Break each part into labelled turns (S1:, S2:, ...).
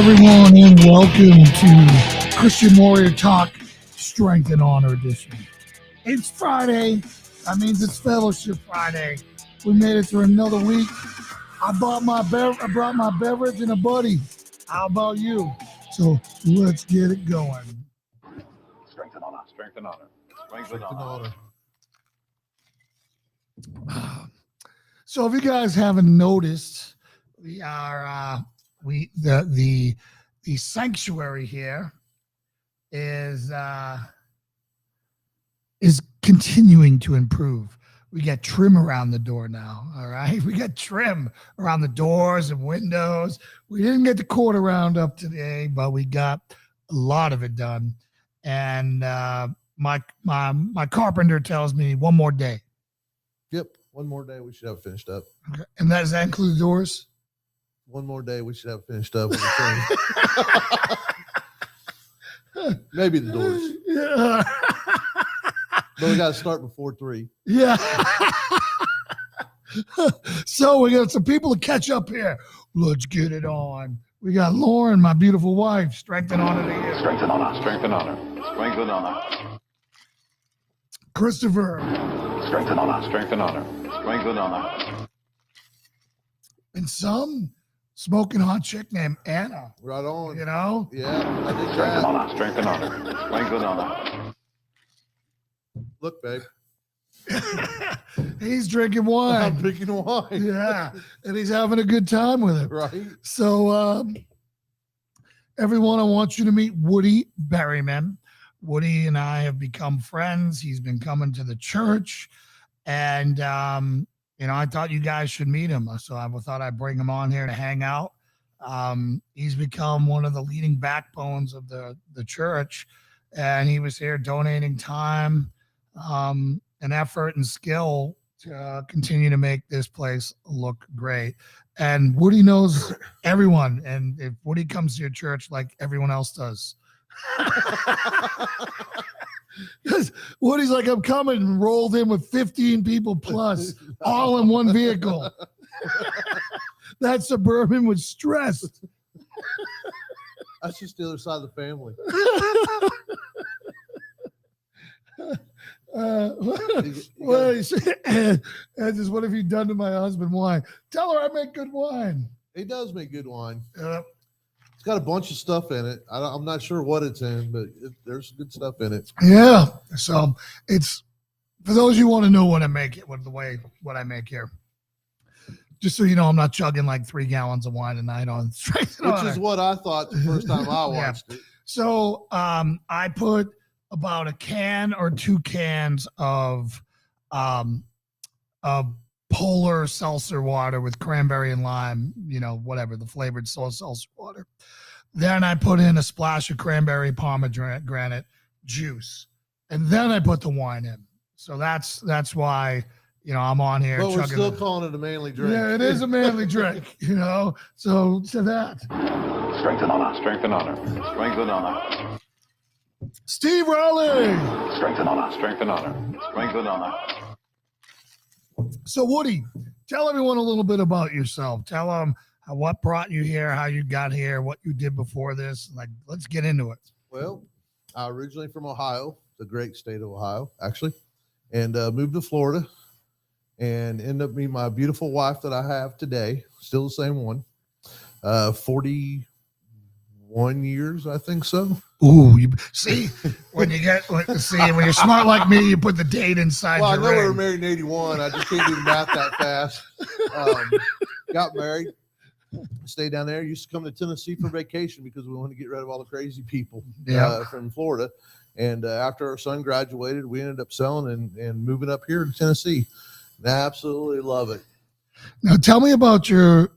S1: everyone, and welcome to Christian Warrior Talk Strength and Honor Edition. It's Friday. That means it's Fellowship Friday. We made it through another week. I brought my beverage and a buddy. How about you? So let's get it going.
S2: Strength and honor. Strength and honor. Strength and honor.
S1: So if you guys haven't noticed, we are the sanctuary here is continuing to improve. We got trim around the door now. All right, we got trim around the doors and windows. We didn't get the quarter round up today, but we got a lot of it done. And my carpenter tells me one more day.
S3: Yep, one more day we should have it finished up.
S1: Okay. And does that include the doors?
S3: One more day we should have it finished up. With the maybe the doors.
S1: Yeah.
S3: But we got to start before 3.
S1: Yeah. So we got some people to catch up here. Let's get it on. We got Lauren, my beautiful wife. Strength and honor to you.
S2: Strength and honor. Strength and honor. Strength and honor.
S1: Christopher.
S2: Strength and honor. Strength and honor. Strength and honor.
S1: And some smoking hot chick named Anna.
S3: Right on.
S1: You know?
S3: Yeah, I did
S2: Strength
S3: that.
S2: and honor. Strength and honor. Strength and honor.
S3: Look, babe.
S1: He's drinking
S3: I'm
S1: wine.
S3: drinking wine.
S1: Yeah. And he's having a good time with it.
S3: Right.
S1: So, everyone, I want you to meet Woody Berryman. Woody and I have become friends. He's been coming to the church. And, I thought you guys should meet him. So I thought I'd bring him on here to hang out. He's become one of the leading backbones of the church. And he was here donating time, and effort and skill to continue to make this place look great. And Woody knows everyone. And if Woody comes to your church, like everyone else does. Because Woody's like, I'm coming, and rolled in with 15 people plus, all in one vehicle. That Suburban was stressed.
S3: That's just the other side of the family.
S1: What have you done to my husband? Wine. Tell her I make good wine.
S3: He does make good wine. It's got a bunch of stuff in it. I'm not sure what it's in, but there's good stuff in it.
S1: Yeah. So it's for those you want to know what I make it, what I make here. Just so you know, I'm not chugging like 3 gallons of wine a night on Strength and Honor.
S3: Which is what I thought the first time I watched it.
S1: So I put about a can or 2 cans of polar seltzer water with cranberry and lime, whatever, the flavored seltzer water. Then I put in a splash of cranberry pomegranate juice. And then I put the wine in. So that's why, I'm on here.
S3: But we're still calling it a manly drink.
S1: Yeah, it is a manly drink, So to that.
S2: Strength and honor. Strength and honor. Strength and honor.
S1: Steve Rowley.
S2: Strength and honor. Strength and honor. Strength and honor.
S1: So Woody, tell everyone a little bit about yourself. Tell them what brought you here, how you got here, what you did before this. Let's get into it.
S3: Well, I'm originally from Ohio, the great state of Ohio, actually, and moved to Florida and ended up meeting my beautiful wife that I have today, still the same one, 41 years, I think so.
S1: Ooh, you see when you're smart like me, you put the date inside.
S3: Well, I
S1: your
S3: know we
S1: ring.
S3: were married in 81. I just can't do the math that fast. Got married, stayed down there. Used to come to Tennessee for vacation because we wanted to get rid of all the crazy people from Florida. And after our son graduated, we ended up selling and moving up here to Tennessee. And I absolutely love it.
S1: Now, tell me about your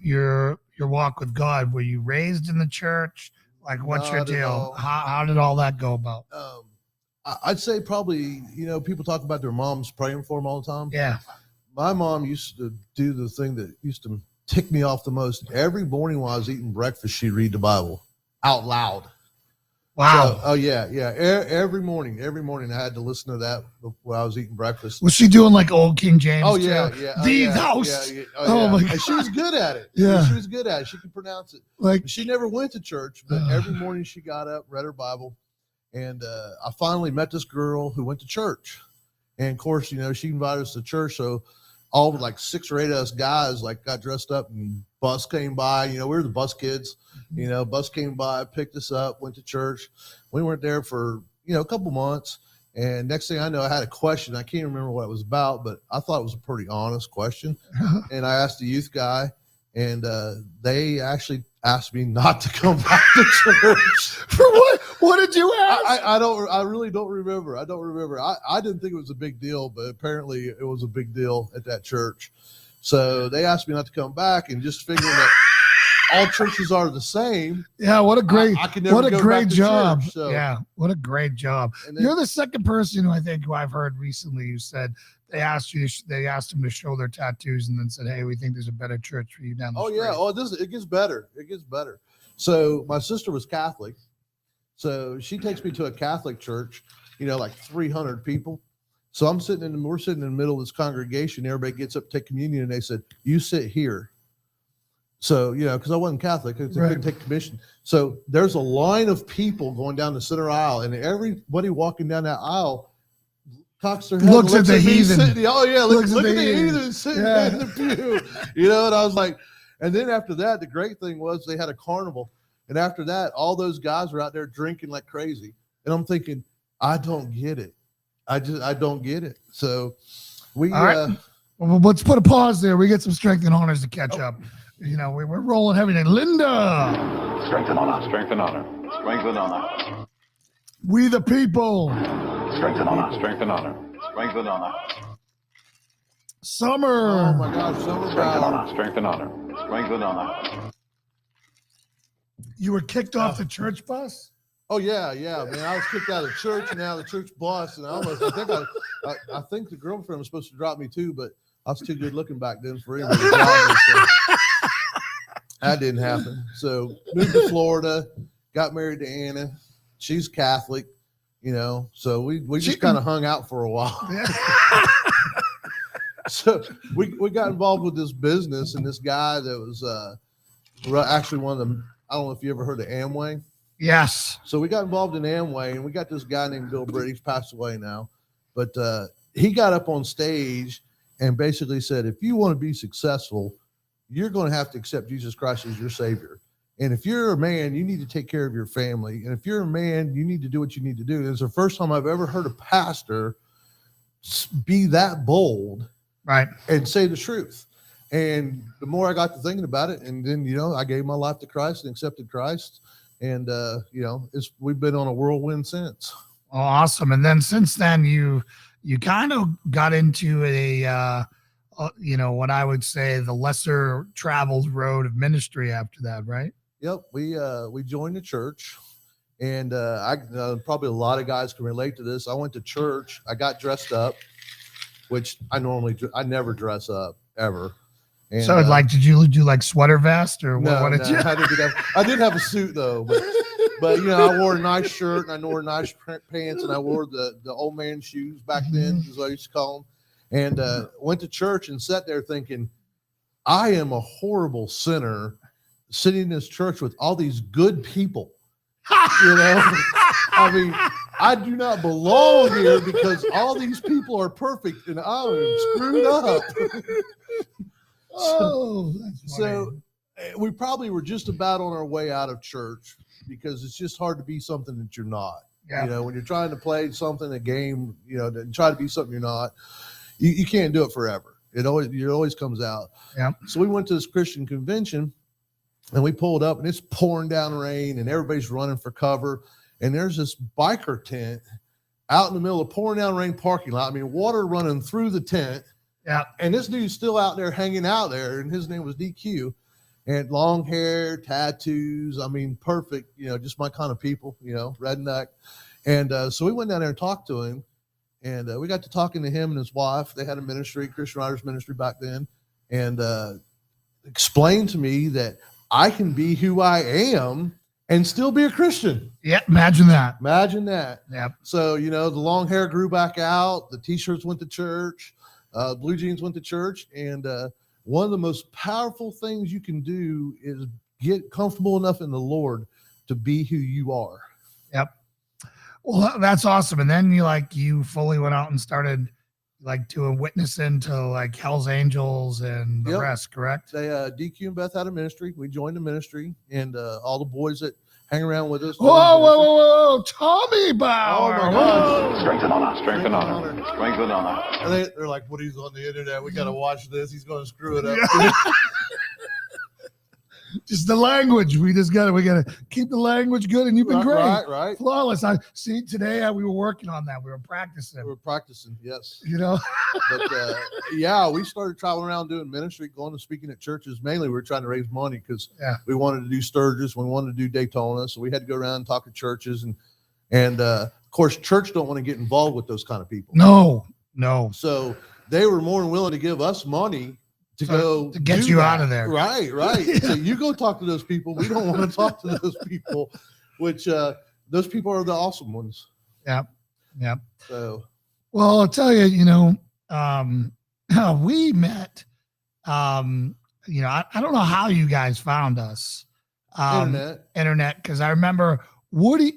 S1: walk with God. Were you raised in the church? Like, what's your deal? How did all that go about?
S3: I'd say probably, people talk about their moms praying for them all the time.
S1: Yeah.
S3: My mom used to do the thing that used to tick me off the most. Every morning while I was eating breakfast, she'd read the Bible out loud.
S1: Wow.
S3: So, oh yeah. Every morning I had to listen to that when I was eating breakfast.
S1: Was she doing like old King James?
S3: Oh yeah,
S1: too?
S3: yeah.
S1: These house. Oh my God.
S3: And she was good at it.
S1: Yeah.
S3: She was good at it. She could pronounce it.
S1: Like
S3: She never went to church, but every morning she got up, read her Bible, and I finally met this girl who went to church. And of course, she invited us to church, so all like 6 or 8 of us guys like got dressed up, and bus came by. We were the bus kids. Bus came by, picked us up, went to church. We weren't there for a couple months, and next thing I know, I had a question. I can't remember what it was about, but I thought it was a pretty honest question. And I asked the youth guy, and they actually asked me not to come back to church.
S1: For what? What did you ask?
S3: I really don't remember. I don't remember. I didn't think it was a big deal, but apparently it was a big deal at that church. So they asked me not to come back, and just figuring that all churches are the same.
S1: Yeah, what a great, what a great job.
S3: Church, so.
S1: Yeah, what a great job. Then, you're the second person who I've heard recently who said they asked them to show their tattoos and then said, "Hey, we think there's a better church for you down the street."
S3: Yeah. It gets better. It gets better. So my sister was Catholic. So she takes me to a Catholic church, like 300 people. So we're sitting in the middle of this congregation. Everybody gets up to take communion, and they said, "You sit here." So, because I wasn't Catholic, I couldn't take commission. So there's a line of people going down the center aisle, and everybody walking down that aisle cocks their head,
S1: looks at the heathen.
S3: Look at the heathen sitting in the pew. And I was like, and then after that, the great thing was they had a carnival. And after that, all those guys were out there drinking like crazy. And I'm thinking, I don't get it. I don't get it. So we
S1: all right. Well, let's put a pause there. We get some strength and honors to catch up. We're rolling heavy today. Linda.
S2: Strength and honor. Strength and honor. Strength and honor.
S1: We the people.
S2: Strength and honor. Strength and honor. Strength and honor.
S1: Summer.
S3: Oh my God, Summer.
S2: Strength and honor. Strength and honor. Strength and honor.
S1: You were kicked off the church bus?
S3: Oh yeah, man. I was kicked out of church and out of the church bus, and I think the girlfriend was supposed to drop me too, but I was too good looking back then for anybody to drive me. So that didn't happen. So moved to Florida, got married to Anna. She's Catholic, so we just kind of hung out for a while. So we got involved with this business, and this guy that was actually one of them. I don't know if you ever heard of Amway.
S1: Yes.
S3: So we got involved in Amway, and we got this guy named Bill Britt. He's passed away now, but he got up on stage and basically said, if you want to be successful, you're going to have to accept Jesus Christ as your Savior. And if you're a man, you need to take care of your family. And if you're a man, you need to do what you need to do. It's the first time I've ever heard a pastor be that bold,
S1: right,
S3: and say the truth. And the more I got to thinking about it, and then, I gave my life to Christ and accepted Christ. And, we've been on a whirlwind since.
S1: Oh, awesome. And then since then, you kind of got into what I would say the lesser traveled road of ministry after that, right?
S3: Yep. We joined the church, and probably a lot of guys can relate to this. I went to church. I got dressed up, which I never dress up ever. And,
S1: so, did you do like sweater vest or
S3: no,
S1: what did you?
S3: I did have a suit though, but I wore a nice shirt and I wore nice pants and I wore the old man shoes back then, as I used to call them, and went to church and sat there thinking, I am a horrible sinner sitting in this church with all these good people. I mean, I do not belong here because all these people are perfect and I am screwed up. So we probably were just about on our way out of church because it's just hard to be something that you're not.
S1: Yeah.
S3: When you're trying to play something, a game, and try to be something you're not, you can't do it forever. It always comes out.
S1: Yeah.
S3: So we went to this Christian convention and we pulled up and it's pouring down rain and everybody's running for cover. And there's this biker tent out in the middle of pouring down rain parking lot. I mean, water running through the tent.
S1: Yeah.
S3: And this dude's still out there hanging out there, and his name was DQ, and long hair, tattoos. I mean, perfect, just my kind of people, redneck. And so we went down there and talked to him, and we got to talking to him and his wife. They had a ministry, Christian Writers Ministry back then, and explained to me that I can be who I am and still be a Christian.
S1: Yeah, imagine that.
S3: Imagine that.
S1: Yep.
S3: So, you know, the long hair grew back out, the t-shirts went to church, blue jeans went to church. And one of the most powerful things you can do is get comfortable enough in the Lord to be who you are.
S1: Yep. Well, that's awesome. And then you fully went out and started doing witnessing to like Hell's Angels and the rest, correct?
S3: They DQ and Beth out of ministry. We joined the ministry, and all the boys that hang around with us.
S1: Whoa, Tommy Bauer.
S3: Oh my gosh.
S2: Strength and honor. Strength and honor. Strength and honor.
S3: And they're like, "Woody's on the internet. We got to watch this. He's going to screw it up."
S1: Just the language. We gotta keep the language good, and you've been great.
S3: Right.
S1: Flawless. I see today we were working on that. We were practicing.
S3: Yes.
S1: You know.
S3: But we started traveling around doing ministry, going and speaking at churches. Mainly, we were trying to raise money because we wanted to do Sturgis, we wanted to do Daytona, so we had to go around and talk to churches, and of course, church don't want to get involved with those kind of people.
S1: No.
S3: So they were more than willing to give us money to
S1: get you out of there.
S3: Right. So you go talk to those people. We don't want to talk to those people, which those people are the awesome ones.
S1: Yep.
S3: So,
S1: well, I'll tell you, we met, I don't know how you guys found us. Internet. Cause I remember Charlie,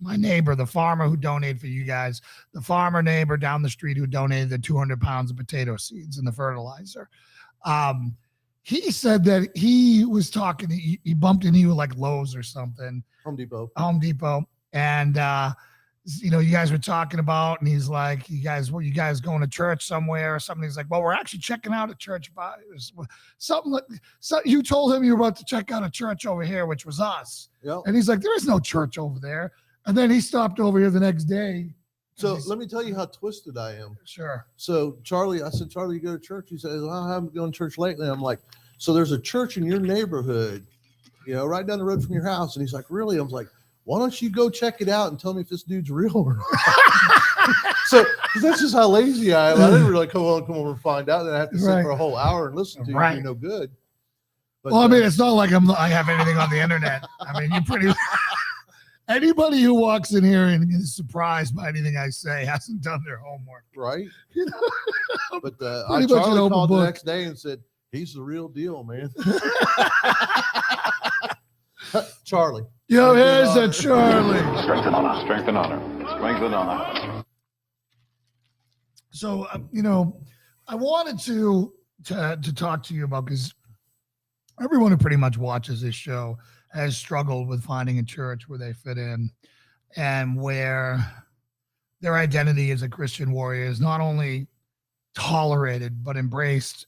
S1: my neighbor, the farmer who donated for you guys, the farmer neighbor down the street who donated the 200 pounds of potato seeds and the fertilizer. He said that he was talking, he bumped into you like Lowe's or something.
S3: Home Depot.
S1: And, you guys were talking about, and he's like, you guys going to church somewhere or something? He's like, well, we're actually checking out a church. So you told him you were about to check out a church over here, which was us.
S3: Yep.
S1: And he's like, there is no church over there. And then he stopped over here the next day.
S3: So let me tell you how twisted I am.
S1: Sure.
S3: So I said, Charlie, you go to church? He says, well, I haven't gone to church lately. I'm like, so there's a church in your neighborhood, right down the road from your house. And he's like, really? I was like, why don't you go check it out and tell me if this dude's real or not? So that's just how lazy I am. I didn't really come over and find out. Then I have to sit for a whole hour and listen to you. No good. But,
S1: well, I mean, it's not like I have anything on the internet. I mean, anybody who walks in here and is surprised by anything I say hasn't done their homework.
S3: Right. But I Charlie called the next day and said, he's the real deal, man. Charlie.
S1: Yo, here's a Charlie.
S2: Strength and honor. Strength and honor. Strength and honor.
S1: So, I wanted to talk to you about, because everyone who pretty much watches this show has struggled with finding a church where they fit in and where their identity as a Christian warrior is not only tolerated, but embraced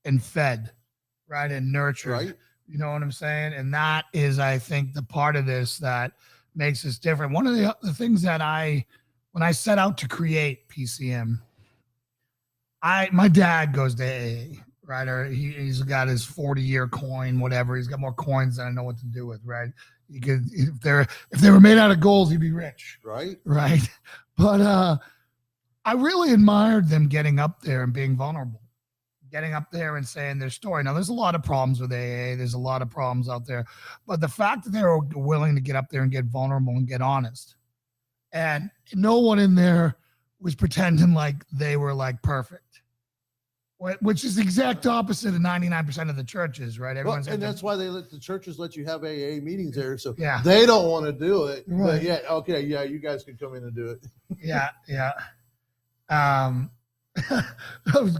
S1: and fed, right, and nurtured.
S3: Right.
S1: You know what I'm saying? And that is, I think, the part of this that makes us different. One of the things that when I set out to create PCM, my dad goes to AA, right? Or he's got his 40-year coin, whatever. He's got more coins than I know what to do with, right? You could, if they were made out of gold, he'd be rich.
S3: Right.
S1: But I really admired them getting up there and being vulnerable. Getting up there and saying their story. Now, there's a lot of problems with AA. There's a lot of problems out there. But the fact that they were willing to get up there and get vulnerable and get honest, and no one in there was pretending like they were like perfect, which is the exact opposite of 99% of the churches, right?
S3: And that's why the churches let you have AA meetings there. So
S1: yeah,
S3: they don't want to do it.
S1: Right.
S3: But you guys can come in and do it.
S1: Yeah.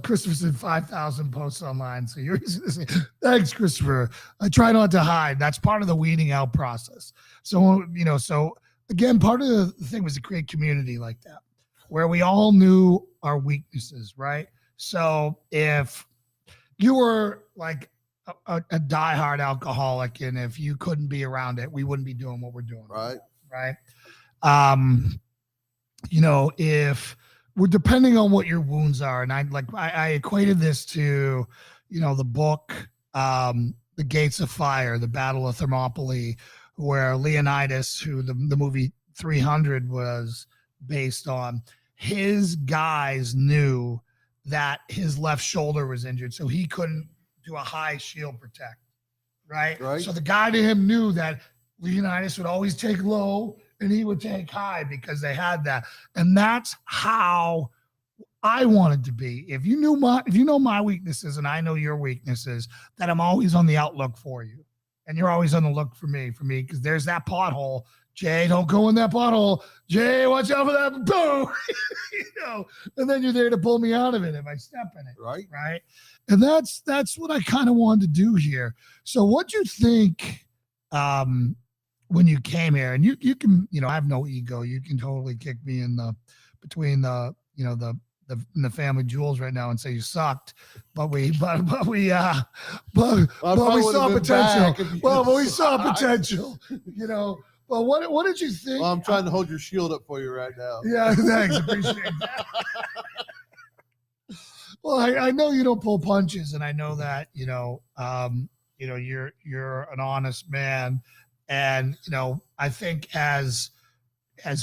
S1: Christopher said 5,000 posts online. So you're saying, thanks, Christopher. I try not to hide. That's part of the weeding out process. So, so again, part of the thing was to create community like that, where we all knew our weaknesses, right? So if you were like a diehard alcoholic, and if you couldn't be around it, we wouldn't be doing what we're doing.
S3: Right.
S1: If we're depending on what your wounds are. And I equated this to, the book, The Gates of Fire, the Battle of Thermopylae, where Leonidas, who the movie 300 was based on, his guys knew that his left shoulder was injured, so he couldn't do a high shield protect. right?
S3: Right.
S1: So the guy to him knew that Leonidas would always take low and he would take high because they had that. And that's how I wanted to be. If you know my weaknesses and I know your weaknesses, that I'm always on the outlook for you. And you're always on the look for me, because there's that pothole. Jay, don't go in that pothole. Jay, watch out for that. Boom. And then you're there to pull me out of it if I step in it.
S3: Right.
S1: Right. And that's what I kind of wanted to do here. So what'd you think when you came here? And you can, I have no ego. You can totally kick me in between the family jewels right now and say you sucked, but we saw potential. But we saw potential, But what did you think?
S3: Well, I'm trying to hold your shield up for you right now.
S1: Yeah, thanks. Appreciate that. Well, I know you don't pull punches, and I know that you're an honest man, and I think as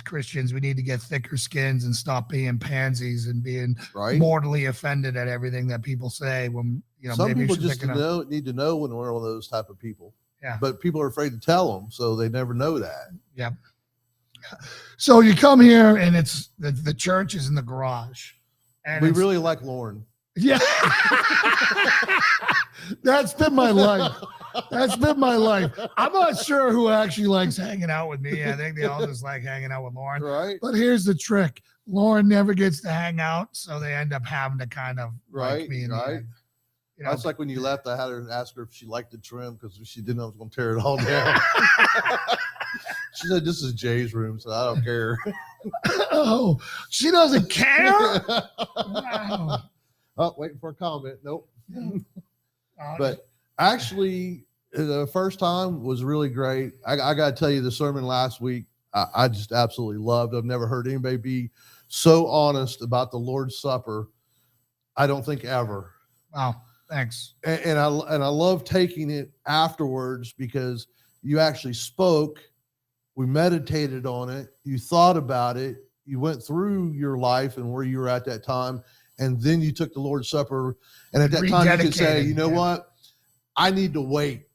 S1: Christians, we need to get thicker skins and stop being pansies and being mortally offended at everything that people say. When
S3: some
S1: maybe
S3: people just need to know when we're one of those type of people.
S1: Yeah,
S3: but people are afraid to tell them, so they never know that.
S1: Yeah. So you come here, and it's the church is in the garage, and
S3: we really like Lauren.
S1: Yeah. That's been my life. I'm not sure who actually likes hanging out with me. I think they all just like hanging out with Lauren.
S3: Right.
S1: But here's the trick. Lauren never gets to hang out, so they end up having to kind of like me in the end.
S3: That's like when you left, I had her ask her if she liked the trim because she didn't know I was going to tear it all down. She said, "This is Jay's room, so I don't care."
S1: Oh, she doesn't care? Wow.
S3: Oh, waiting for a comment. Nope. But actually, the first time was really great. I got to tell you, the sermon last week, I just absolutely loved. I've never heard anybody be so honest about the Lord's Supper. I don't think ever.
S1: Wow. Thanks.
S3: And I love taking it afterwards because you actually spoke. We meditated on it. You thought about it. You went through your life and where you were at that time. And then you took the Lord's Supper. And at that time you could say, you know what? I need to wait.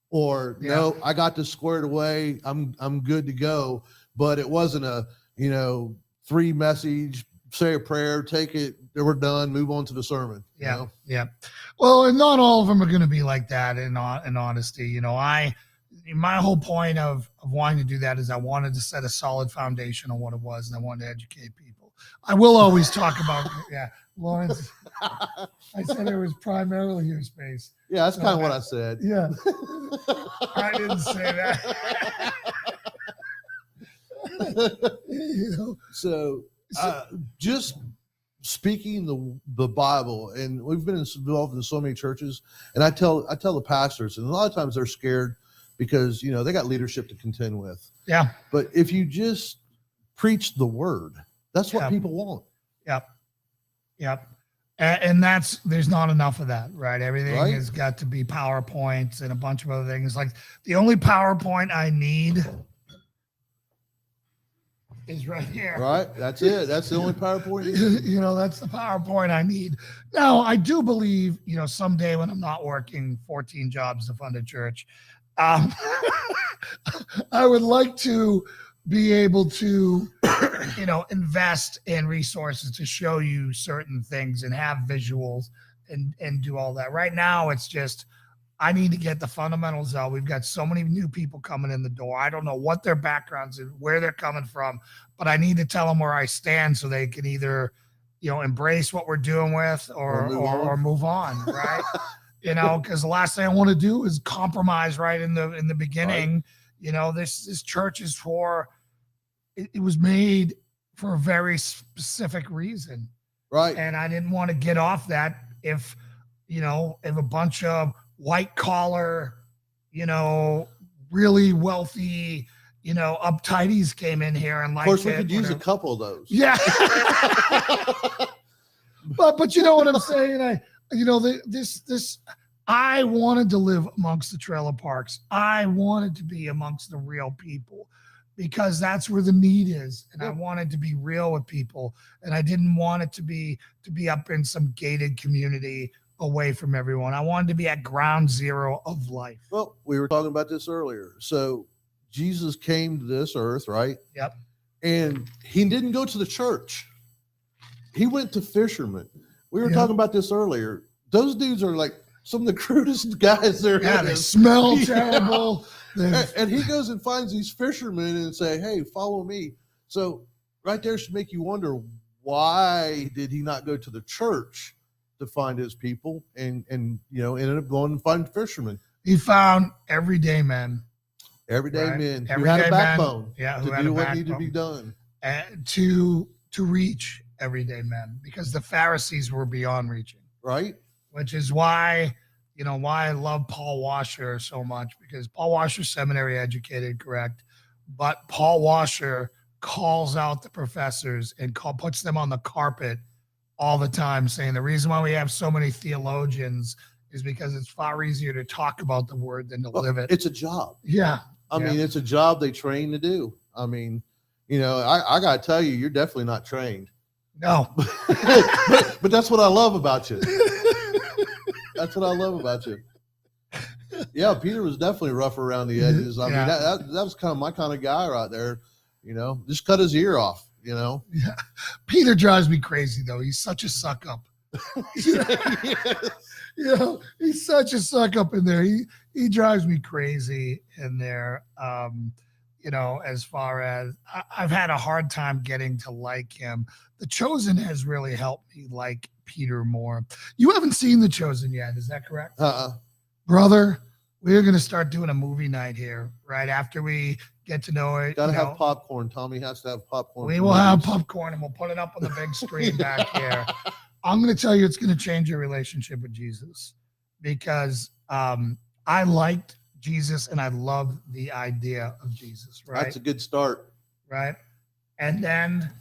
S3: Or no, I got this squared away. I'm good to go. But it wasn't a, 3 message, say a prayer, take it, we're done, move on to the sermon.
S1: Yeah. Yeah. Well, and not all of them are going to be like that in honesty. My whole point of wanting to do that is I wanted to set a solid foundation on what it was, and I wanted to educate people. I will always talk about, Lawrence, I said it was primarily your space.
S3: Yeah, that's kind of what I said.
S1: Yeah. I didn't say that.
S3: So just speaking the Bible, and we've been involved in so many churches, and I tell the pastors, and a lot of times they're scared because they got leadership to contend with.
S1: Yeah.
S3: But if you just preach the word, that's what people want.
S1: Yep. And there's not enough of that, right? Everything has got to be PowerPoints and a bunch of other things. Like the only PowerPoint I need is right here.
S3: Right. That's it. That's the only PowerPoint.
S1: That's the PowerPoint I need. Now, I do believe, someday when I'm not working 14 jobs to fund a church, I would like to be able to, invest in resources to show you certain things and have visuals and do all that. Right now, it's just, I need to get the fundamentals out. We've got so many new people coming in the door. I don't know what their backgrounds and where they're coming from, but I need to tell them where I stand so they can either, embrace what we're doing with or move on, right? Because the last thing I want to do is compromise right in the beginning. Right. This church is it was made for a very specific reason.
S3: Right.
S1: And I didn't want to get off that if a bunch of white collar, really wealthy, uptighties came in here and
S3: of course we could use a couple of those.
S1: Yeah. but you know what I'm saying? I wanted to live amongst the trailer parks. I wanted to be amongst the real people because that's where the need is. And I wanted to be real with people. And I didn't want it to be up in some gated community away from everyone. I wanted to be at ground zero of life.
S3: Well, we were talking about this earlier. So Jesus came to this earth, right?
S1: Yep.
S3: And he didn't go to the church. He went to fishermen. We were
S1: Yep.
S3: talking about this earlier. Those dudes are like some of the crudest guys there
S1: Yeah, they
S3: is.
S1: smell
S3: Yeah.
S1: terrible.
S3: And he goes and finds these fishermen and say, "Hey, follow me." So right there should make you wonder, why did he not go to the church to find his people and ended up going and find fishermen?
S1: He found everyday men.
S3: Everyday
S1: Right.
S3: men who
S1: Everyday
S3: had a
S1: men,
S3: backbone
S1: who
S3: to
S1: had
S3: do
S1: a
S3: what needed to be
S1: backbone.
S3: done.
S1: To reach everyday men, because the Pharisees were beyond reaching,
S3: Right?
S1: which is why I love Paul Washer so much, because Paul Washer's seminary educated, correct, but Paul Washer calls out the professors and puts them on the carpet all the time, saying the reason why we have so many theologians is because it's far easier to talk about the word than to live it.
S3: It's a job.
S1: Yeah.
S3: I mean, it's a job they train to do. I mean, I got to tell you, you're definitely not trained.
S1: No.
S3: but that's what I love about you. That's what I love about you. Yeah, Peter was definitely rough around the edges. I mean, that was kind of my kind of guy right there. Just cut his ear off.
S1: Yeah. Peter drives me crazy though. He's such a suck up.
S3: Yes.
S1: He's such a suck up in there. He drives me crazy in there. As far as I've had a hard time getting to like him. The Chosen has really helped me like Peter more. You haven't seen The Chosen yet, is that correct? Brother, we're going to start doing a movie night here right after we get to know it.
S3: Gotta have popcorn. Tommy has to have popcorn.
S1: We will have popcorn and we'll put it up on the big screen back here. I'm going to tell you, it's going to change your relationship with Jesus, because I liked Jesus and I loved the idea of Jesus, right?
S3: That's a good start.
S1: Right. And then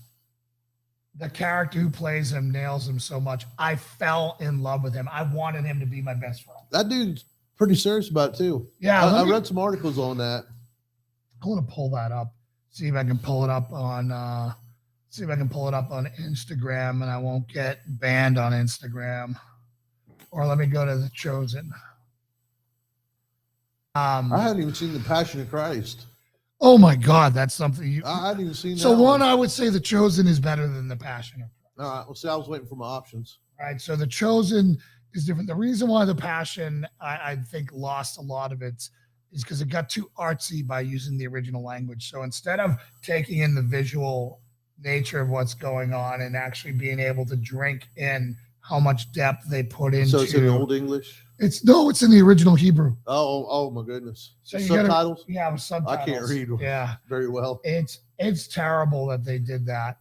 S1: the character who plays him nails him so much. I fell in love with him. I wanted him to be my best friend.
S3: That dude's pretty serious about it too.
S1: Yeah.
S3: I read some articles on that.
S1: I want to pull that up. See if I can pull it up on Instagram, and I won't get banned on Instagram. Or let me go to The Chosen.
S3: I hadn't even seen The Passion of Christ.
S1: Oh my God, that's something
S3: I hadn't even seen that.
S1: So one, I would say The Chosen is better than The Passion of Christ.
S3: All right. Well, see, I was waiting for my options.
S1: All right. So The Chosen is different. The reason why The Passion, I think, lost a lot of it is because it got too artsy by using the original language. So instead of taking in the visual nature of what's going on and actually being able to drink in how much depth they put into.
S3: So it's in Old English?
S1: It's in the original Hebrew.
S3: Oh my goodness.
S1: So
S3: subtitles?
S1: With subtitles.
S3: I can't read very well.
S1: It's terrible that they did that.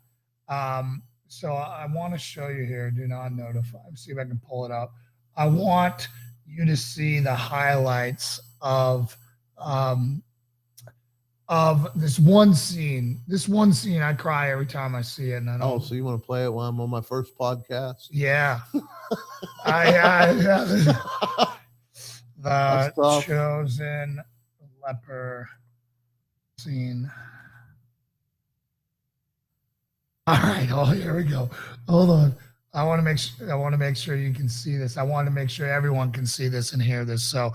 S1: So I want to show you here. Do not notify. See if I can pull it up. I want you to see the highlights of this one scene. This one scene, I cry every time I see it. And
S3: so you want to play it while I'm on my first podcast?
S1: Yeah. The Chosen leper scene. All right. Oh, here we go. Hold on. I want to make sure you can see this. I want to make sure everyone can see this and hear this. So,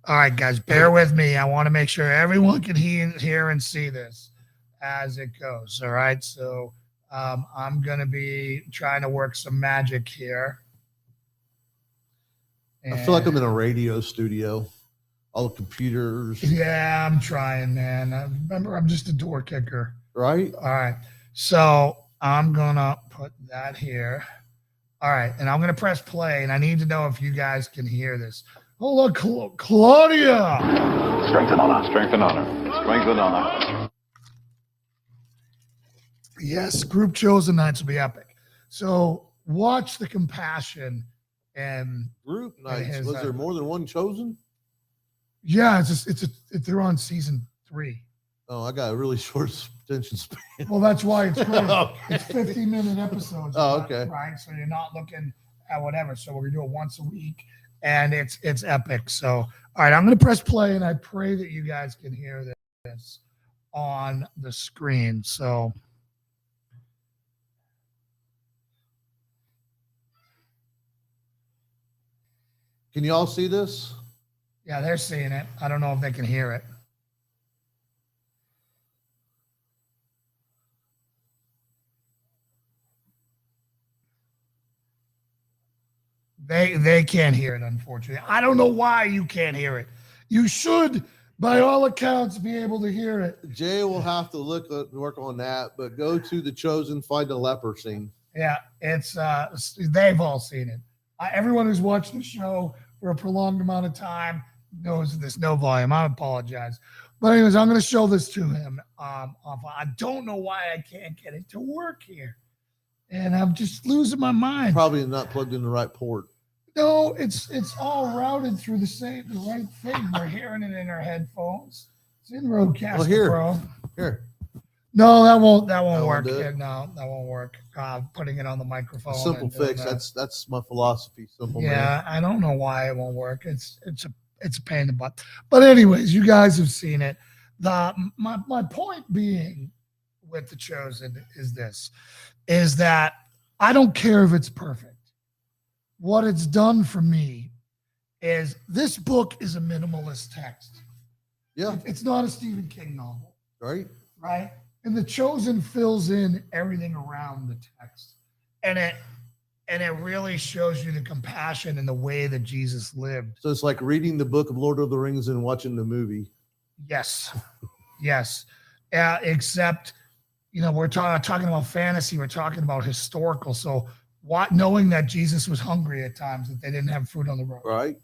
S1: all right, guys, bear with me. I want to make sure everyone can hear and see this as it goes. All right. So I'm going to be trying to work some magic here.
S3: I feel like I'm in a radio studio. All the computers.
S1: Yeah, I'm trying, man. Remember, I'm just a door kicker.
S3: Right.
S1: All right. So I'm going to put that here. All right. And I'm going to press play, and I need to know if you guys can hear this. Hold on, Claudia.
S2: Strength and honor. Strength and honor. Strength and honor.
S1: Yes, group Chosen nights will be epic. So watch the compassion and
S3: group nights. Was there more than one Chosen?
S1: Yeah, they're on season 3.
S3: Oh, I got a really short attention span.
S1: Well, that's why it's great.
S3: Okay.
S1: It's 15-minute episodes.
S3: Oh, okay.
S1: Right, so you're not looking at whatever. So we're gonna do it once a week, and it's epic. So, all right, I'm gonna press play, and I pray that you guys can hear this on the screen. So.
S3: Can you all see this?
S1: Yeah, they're seeing it. I don't know if they can hear it. They can't hear it, unfortunately. I don't know why you can't hear it. You should, by all accounts, be able to hear it.
S3: Jay will have to work on that, but go to The Chosen, find the leper scene.
S1: Yeah, it's they've all seen it. Everyone who's watched the show for a prolonged amount of time knows there's no volume. I apologize. But anyways, I'm going to show this to him. I don't know why I can't get it to work here. And I'm just losing my mind.
S3: Probably not plugged in the right port.
S1: No, it's all routed through the right thing. We're hearing it in our headphones. It's in Rodecaster Pro.
S3: Here.
S1: No, that won't work.
S3: Yeah,
S1: no, that won't work. Putting it on the microphone.
S3: A simple fix. That's my philosophy. Simple.
S1: Yeah, man. I don't know why it won't work. It's a pain in the butt. But anyways, you guys have seen it. My point being with The Chosen is that I don't care if it's perfect. What it's done for me is this book is a minimalist text.
S3: Yeah.
S1: It's not a Stephen King novel.
S3: Right.
S1: Right. And The Chosen fills in everything around the text. And it really shows you the compassion and the way that Jesus lived.
S3: So it's like reading the book of Lord of the Rings and watching the movie.
S1: Yes. Yes. Except, we're talking about fantasy. We're talking about historical. So knowing that Jesus was hungry at times, that they didn't have food on the road.
S3: Right.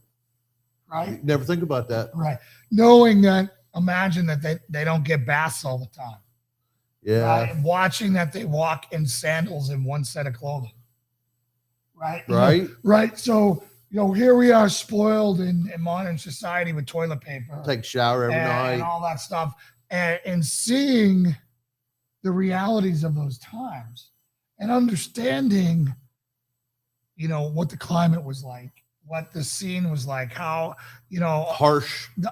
S1: Right.
S3: Never think about that.
S1: Right. Knowing that, imagine that they don't get baths all the time.
S3: Yeah.
S1: Right? Watching that they walk in sandals and one set of clothing. Right.
S3: Right.
S1: Right. So, here we are spoiled in modern society with toilet paper.
S3: Take a shower every night.
S1: And all that stuff. And seeing the realities of those times and understanding, what the climate was like, what the scene was like, how,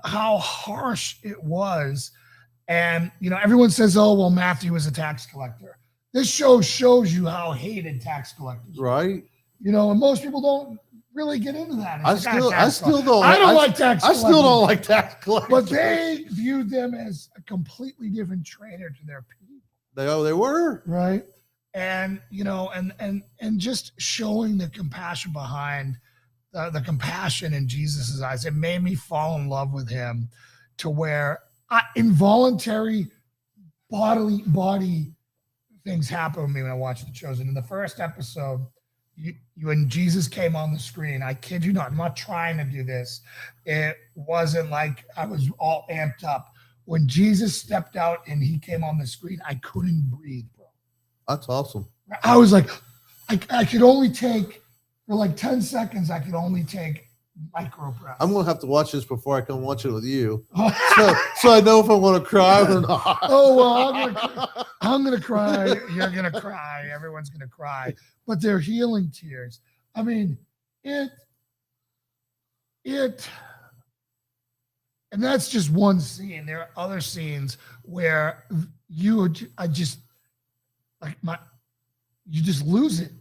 S1: how harsh it was. And, everyone says, oh, well, Matthew was a tax collector. This show shows you how hated tax collectors were.
S3: Right.
S1: And most people don't really get into that.
S3: I still don't like tax collectors. I still don't like tax collectors.
S1: But they viewed them as a completely different trainer to their people.
S3: They were.
S1: Right. And, and just showing the compassion behind the compassion in Jesus's eyes, it made me fall in love with him to where involuntary body things happen with me when I watch The Chosen. In the first episode, when Jesus came on the screen, I kid you not, I'm not trying to do this. It wasn't like I was all amped up. When Jesus stepped out and he came on the screen, I couldn't breathe, bro.
S3: That's awesome.
S1: I was like, I could only take, for like 10 seconds, I could only take micro breaths.
S3: I'm going to have to watch this before I come watch it with you. so I know if I want to cry or not.
S1: Oh, well, I'm going to cry. You're going to cry. Everyone's going to cry. But they're healing tears. I mean, and that's just one scene. There are other scenes where you just lose it.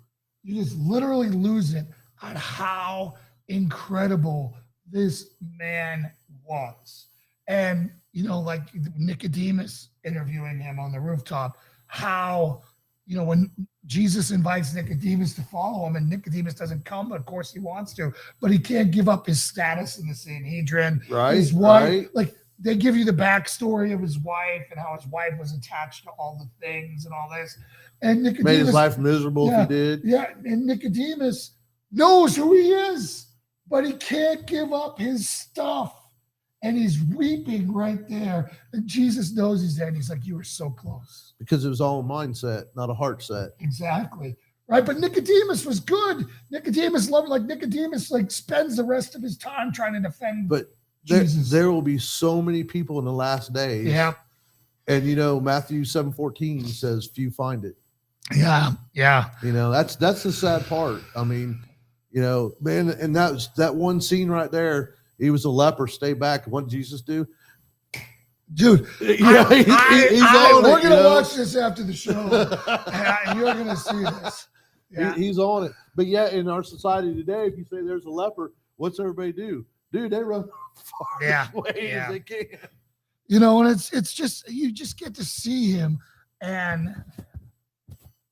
S1: You just literally lose it on how incredible this man was. And, like Nicodemus interviewing him on the rooftop, how, when Jesus invites Nicodemus to follow him and Nicodemus doesn't come, but of course he wants to, but he can't give up his status in the Sanhedrin.
S3: Right.
S1: His wife,
S3: right.
S1: Like they give you the backstory of his wife and how his wife was attached to all the things and all this. And Nicodemus
S3: made his life miserable if he did.
S1: Yeah. And Nicodemus knows who he is, but he can't give up his stuff. And he's weeping right there. And Jesus knows he's there. And he's like, you were so close.
S3: Because it was all a mindset, not a heart set.
S1: Exactly. Right. But Nicodemus was good. Nicodemus loved, Nicodemus spends the rest of his time trying to defend Jesus.
S3: There will be so many people in the last days.
S1: Yeah.
S3: And Matthew 7:14 says, few find it.
S1: Yeah. Yeah.
S3: That's the sad part. I mean, man, and that one scene right there. He was a leper. Stay back. What did Jesus do?
S1: Dude,
S3: he's on it.
S1: We're going to watch this after the show. And you're going to see this. Yeah.
S3: He's on it. But in our society today, if you say there's a leper, What's everybody do? Dude, they run far
S1: Yeah,
S3: away
S1: yeah.
S3: as they can.
S1: You know, and it's just, you just get to see him and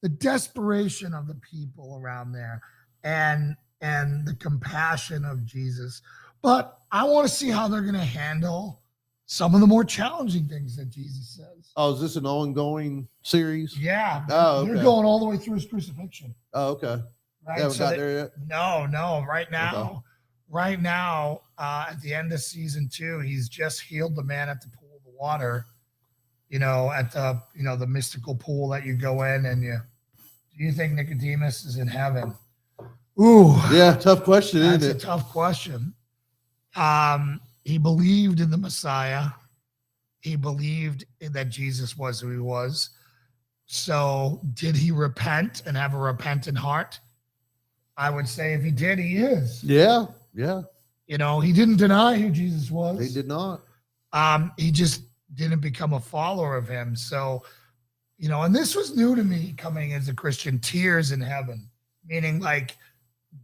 S1: the desperation of the people around there and the compassion of Jesus. But I want to see how they're going to handle some of the more challenging things that Jesus says.
S3: Oh, is this an ongoing series?
S1: Yeah.
S3: Oh,
S1: They're
S3: okay.
S1: going all the way through his crucifixion.
S3: Oh, okay.
S1: Right.
S3: They haven't got there yet?
S1: No. Right
S3: Okay.
S1: now, at the end of season 2, he's just healed the man at the pool of the water, at the mystical pool that you go in and do you think Nicodemus is in heaven? Ooh.
S3: Yeah, tough question,
S1: That's
S3: isn't
S1: a
S3: it?
S1: tough question. He believed in the Messiah. He believed that Jesus was who he was. So did he repent and have a repentant heart? I would say if he did, he is.
S3: Yeah.
S1: He didn't deny who Jesus was.
S3: They did not.
S1: He just didn't become a follower of him. So, and this was new to me coming as a Christian, tiers in heaven, meaning like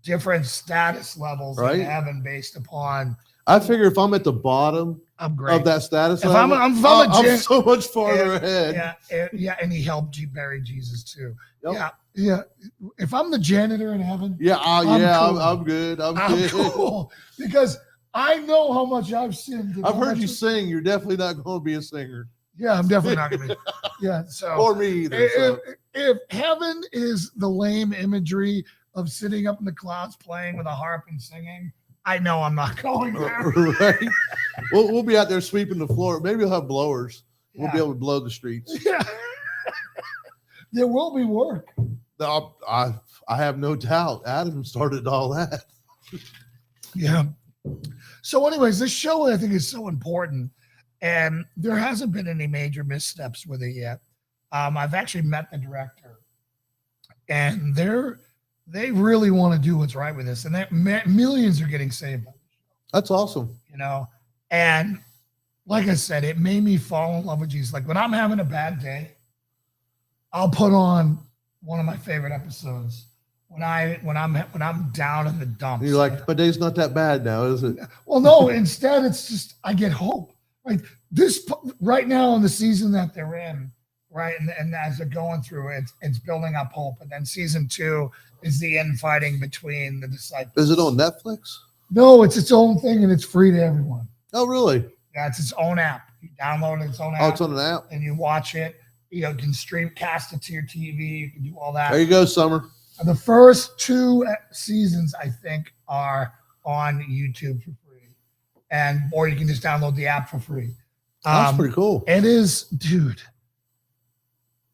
S1: different status levels
S3: Right.
S1: in heaven based upon.
S3: I figure if I'm at the bottom
S1: I'm great.
S3: of that status
S1: If
S3: level,
S1: I'm
S3: I'm so much farther ahead.
S1: Yeah, and he helped bury Jesus too.
S3: Yep.
S1: Yeah. If I'm the janitor in heaven,
S3: Yeah,
S1: cool.
S3: I'm good. I'm good.
S1: cool because I know how much I've sinned. and
S3: I've
S1: how
S3: heard
S1: much
S3: you
S1: of-
S3: sing. You're definitely not going to be a singer.
S1: Yeah, I'm definitely not gonna be. Yeah, so
S3: Or me either. So.
S1: if heaven is the lame imagery of sitting up in the clouds playing with a harp and singing, I know I'm not going there.
S3: Right? We'll be out there sweeping the floor. Maybe we'll have blowers. We'll be able to blow the streets.
S1: Yeah. There will be work.
S3: I have no doubt. Adam started all that.
S1: Yeah. So, anyways, this show I think is so important, and there hasn't been any major missteps with it yet. I've actually met the director, and they really want to do what's right with this, and millions are getting saved.
S3: That's awesome.
S1: And like I said, it made me fall in love with Jesus. Like when I'm having a bad day, I'll put on one of my favorite episodes. When I'm down in the dumps.
S3: You're like, my day's not that bad now, is it?
S1: Well, no. Instead, it's just I get hope. Like this right now in the season that they're in, right, and as they're going through it, it's building up hope. And then season 2 is the infighting between the disciples.
S3: Is it on Netflix?
S1: No, it's its own thing and it's free to everyone.
S3: Oh, really?
S1: Yeah, it's its own app. You download its own app.
S3: Oh, it's on an app.
S1: And you watch it. You can cast it to your TV. You can do all that.
S3: There you go, Summer.
S1: The first 2 seasons, I think, are on YouTube for free, or you can just download the app for free.
S3: That's pretty cool.
S1: It is, dude.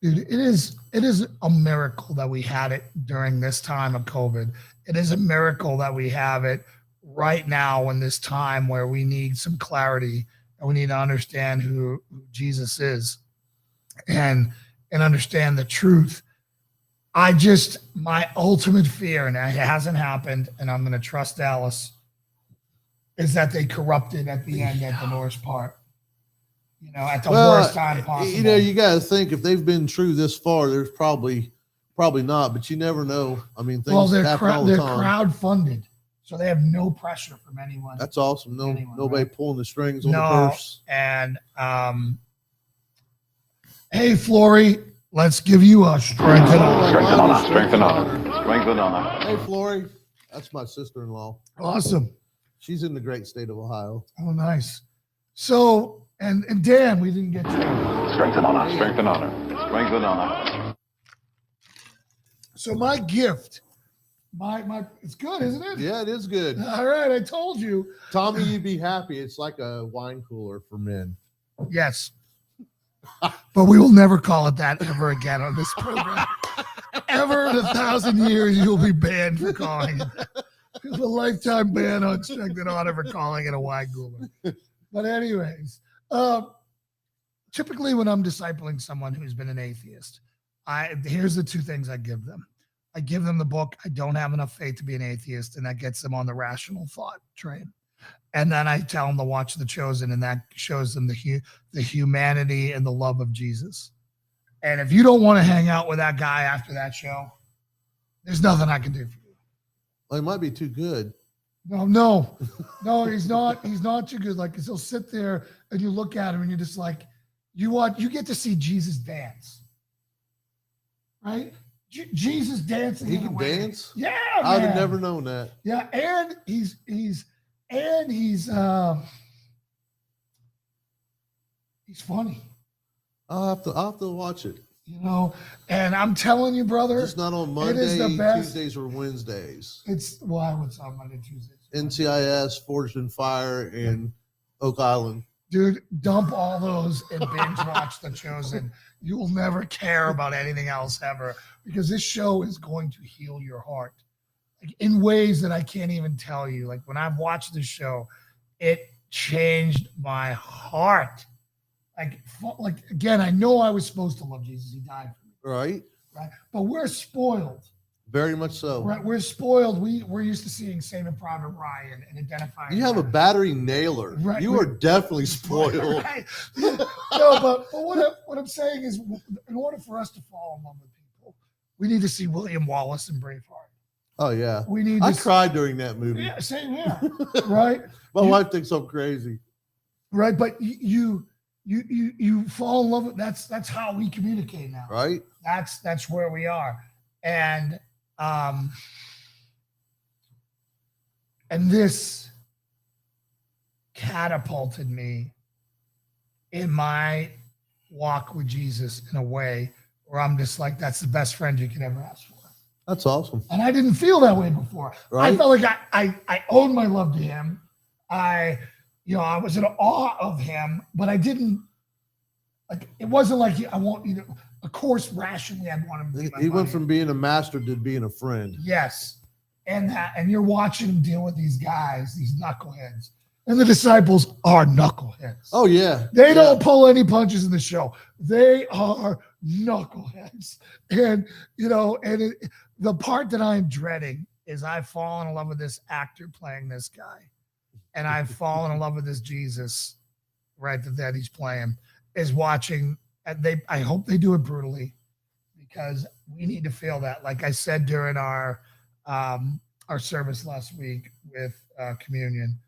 S1: It is a miracle that we had it during this time of COVID. It is a miracle that we have it right now in this time where we need some clarity and we need to understand who Jesus is and understand the truth. My ultimate fear, and it hasn't happened, and I'm going to trust Dallas, is that they corrupted at the end at the worst part. At the worst time possible.
S3: You got to think if they've been true this far, there's probably not, but you never know. I mean, things happen all the time.
S1: They're crowd-funded, so they have no pressure from anyone.
S3: That's awesome. Nobody
S1: right?
S3: pulling the strings on the purse.
S1: And hey, Flory. Let's give you a strength and honor.
S2: Strength and honor. Strength and honor.
S3: Hey, Flory. That's my sister-in-law.
S1: Awesome.
S3: She's in the great state of Ohio.
S1: Oh, nice. So, and Dan, we didn't get you.
S2: Strength and honor. Strength and honor. Strength and honor.
S1: So my gift, it's good, isn't it?
S3: Yeah, it is good.
S1: All right, I told you.
S3: Tommy, you'd be happy. It's like a wine cooler for men.
S1: Yes. But we will never call it that ever again on this program. Ever in 1,000 years, you'll be banned for calling it that. There's a lifetime ban on Strength and Honor for calling it a wine cooler. But anyways, typically when I'm discipling someone who's been an atheist, here's the 2 things I give them. I give them the book, I Don't Have Enough Faith to Be an Atheist, and that gets them on the rational thought train. And then I tell them to watch The Chosen, and that shows them the humanity and the love of Jesus. And if you don't want to hang out with that guy after that show, there's nothing I can do for you.
S3: Well, it might be too good.
S1: No, he's not. He's not too good. Like, 'cause he'll sit there and you look at him and you're just like, you get to see Jesus dance, right? Jesus dancing.
S3: He
S1: in a
S3: can
S1: way.
S3: dance?
S1: Yeah,
S3: I'd have
S1: man.
S3: never known that.
S1: Yeah, and he's funny,
S3: I'll have to watch it.
S1: you know. And I'm telling you, brother,
S3: Just not on
S1: it is
S3: Monday,
S1: the best.
S3: Tuesdays, or Wednesdays.
S1: It's what's on Monday, Tuesdays.
S3: NCIS, Forged in Fire, and Oak Island.
S1: Dude, dump all those and binge watch The Chosen. You will never care about anything else ever, because this show is going to heal your heart, like, in ways that I can't even tell you. Like, when I've watched this show, it changed my heart. Like again, I know I was supposed to love Jesus. He died for me,
S3: Right?
S1: right? But we're spoiled.
S3: Very much so.
S1: Right, we're spoiled. We're used to seeing Saving Private Ryan and identifying.
S3: You have a battery nailer.
S1: Right,
S3: You are definitely spoiled.
S1: Right. No, but what I'm saying is, in order for us to fall in love with people, we need to see William Wallace and Braveheart.
S3: Oh yeah.
S1: We need.
S3: I cried during that movie.
S1: Yeah, same here. Right.
S3: My wife thinks I'm crazy.
S1: Right, but you fall in love with. That's how we communicate now.
S3: Right.
S1: That's where we are, and this catapulted me in my walk with Jesus in a way where I'm just like, that's the best friend you can ever ask for.
S3: That's awesome.
S1: And I didn't feel that way before.
S3: Right.
S1: I felt like I owed my love to him. I was in awe of him, but I didn't, like, it wasn't like I want you to, of course, rationally I'd want him to be my
S3: He went
S1: buddy.
S3: from being a master to being a friend.
S1: Yes. And you're watching him deal with these guys, these knuckleheads. And the disciples are knuckleheads.
S3: Oh yeah.
S1: They don't pull any punches in the show. They are knuckleheads. And, the part that I'm dreading is I've fallen in love with this actor playing this guy. And I've fallen in love with this Jesus, right, that he's playing, is watching. I hope they do it brutally, because we need to feel that. Like I said during our service last week with communion,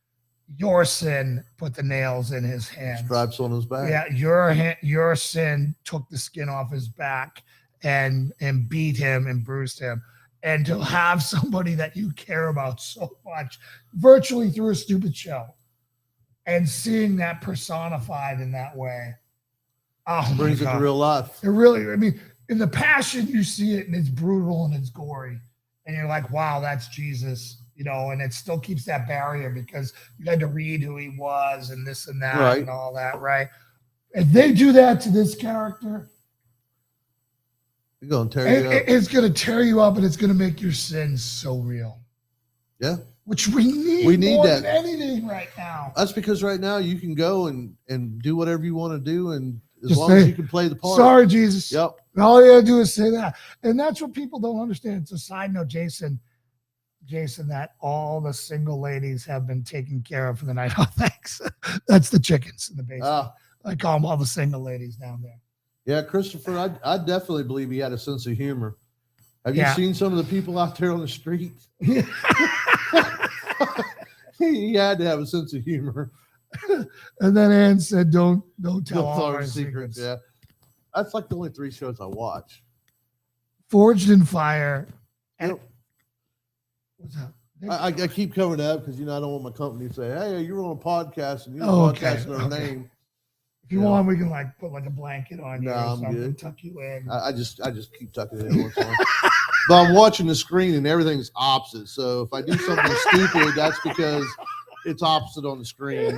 S1: your sin put the nails in his hands.
S3: Stripes on his back.
S1: Yeah, your sin took the skin off his back and beat him and bruised him. And to have somebody that you care about so much, virtually through a stupid show, and seeing that personified in that way,
S3: Brings it to real life.
S1: It really, I mean, in The Passion, you see it and it's brutal and it's gory. And you're like, wow, that's Jesus, and it still keeps that barrier because you had to read who he was and this and that
S3: Right.
S1: and all that, right? If they do that to this character,
S3: You're gonna tear you up.
S1: it's going to tear you up, and it's going to make your sins so real.
S3: Yeah.
S1: Which we need
S3: need
S1: more
S3: that.
S1: than anything right now.
S3: That's because right now you can go and do whatever you want to do, and as
S1: Just
S3: long as
S1: say,
S3: you can play the part.
S1: Sorry, Jesus.
S3: Yep.
S1: And all you got to do is say that. And that's what people don't understand. It's a side note, Jason, that all the single ladies have been taken care of for the night. Oh, thanks. That's the chickens in the basement. I call them all the single ladies down there.
S3: Yeah, Christopher, I definitely believe he had a sense of humor. Have you
S1: Yeah.
S3: seen some of the people out there on the street? He had to have a sense of humor.
S1: And then Ann said, don't tell
S3: Don't
S1: all
S3: tell
S1: our
S3: our
S1: secrets.
S3: Yeah. That's like the only 3 shows I watch.
S1: Forged in Fire. And
S3: Yep.
S1: what's up?
S3: I keep covering up because, I don't want my company to say, hey, you're on a podcast and you're
S1: Okay,
S3: podcasting our name.
S1: If you
S3: Yeah.
S1: want, we can put a blanket on you
S3: No,
S1: or
S3: I'm
S1: something,
S3: good.
S1: tuck you in.
S3: I just keep tucking it in once in a while. But I'm watching the screen and everything's opposite. So if I do something stupid, that's because it's opposite on the screen.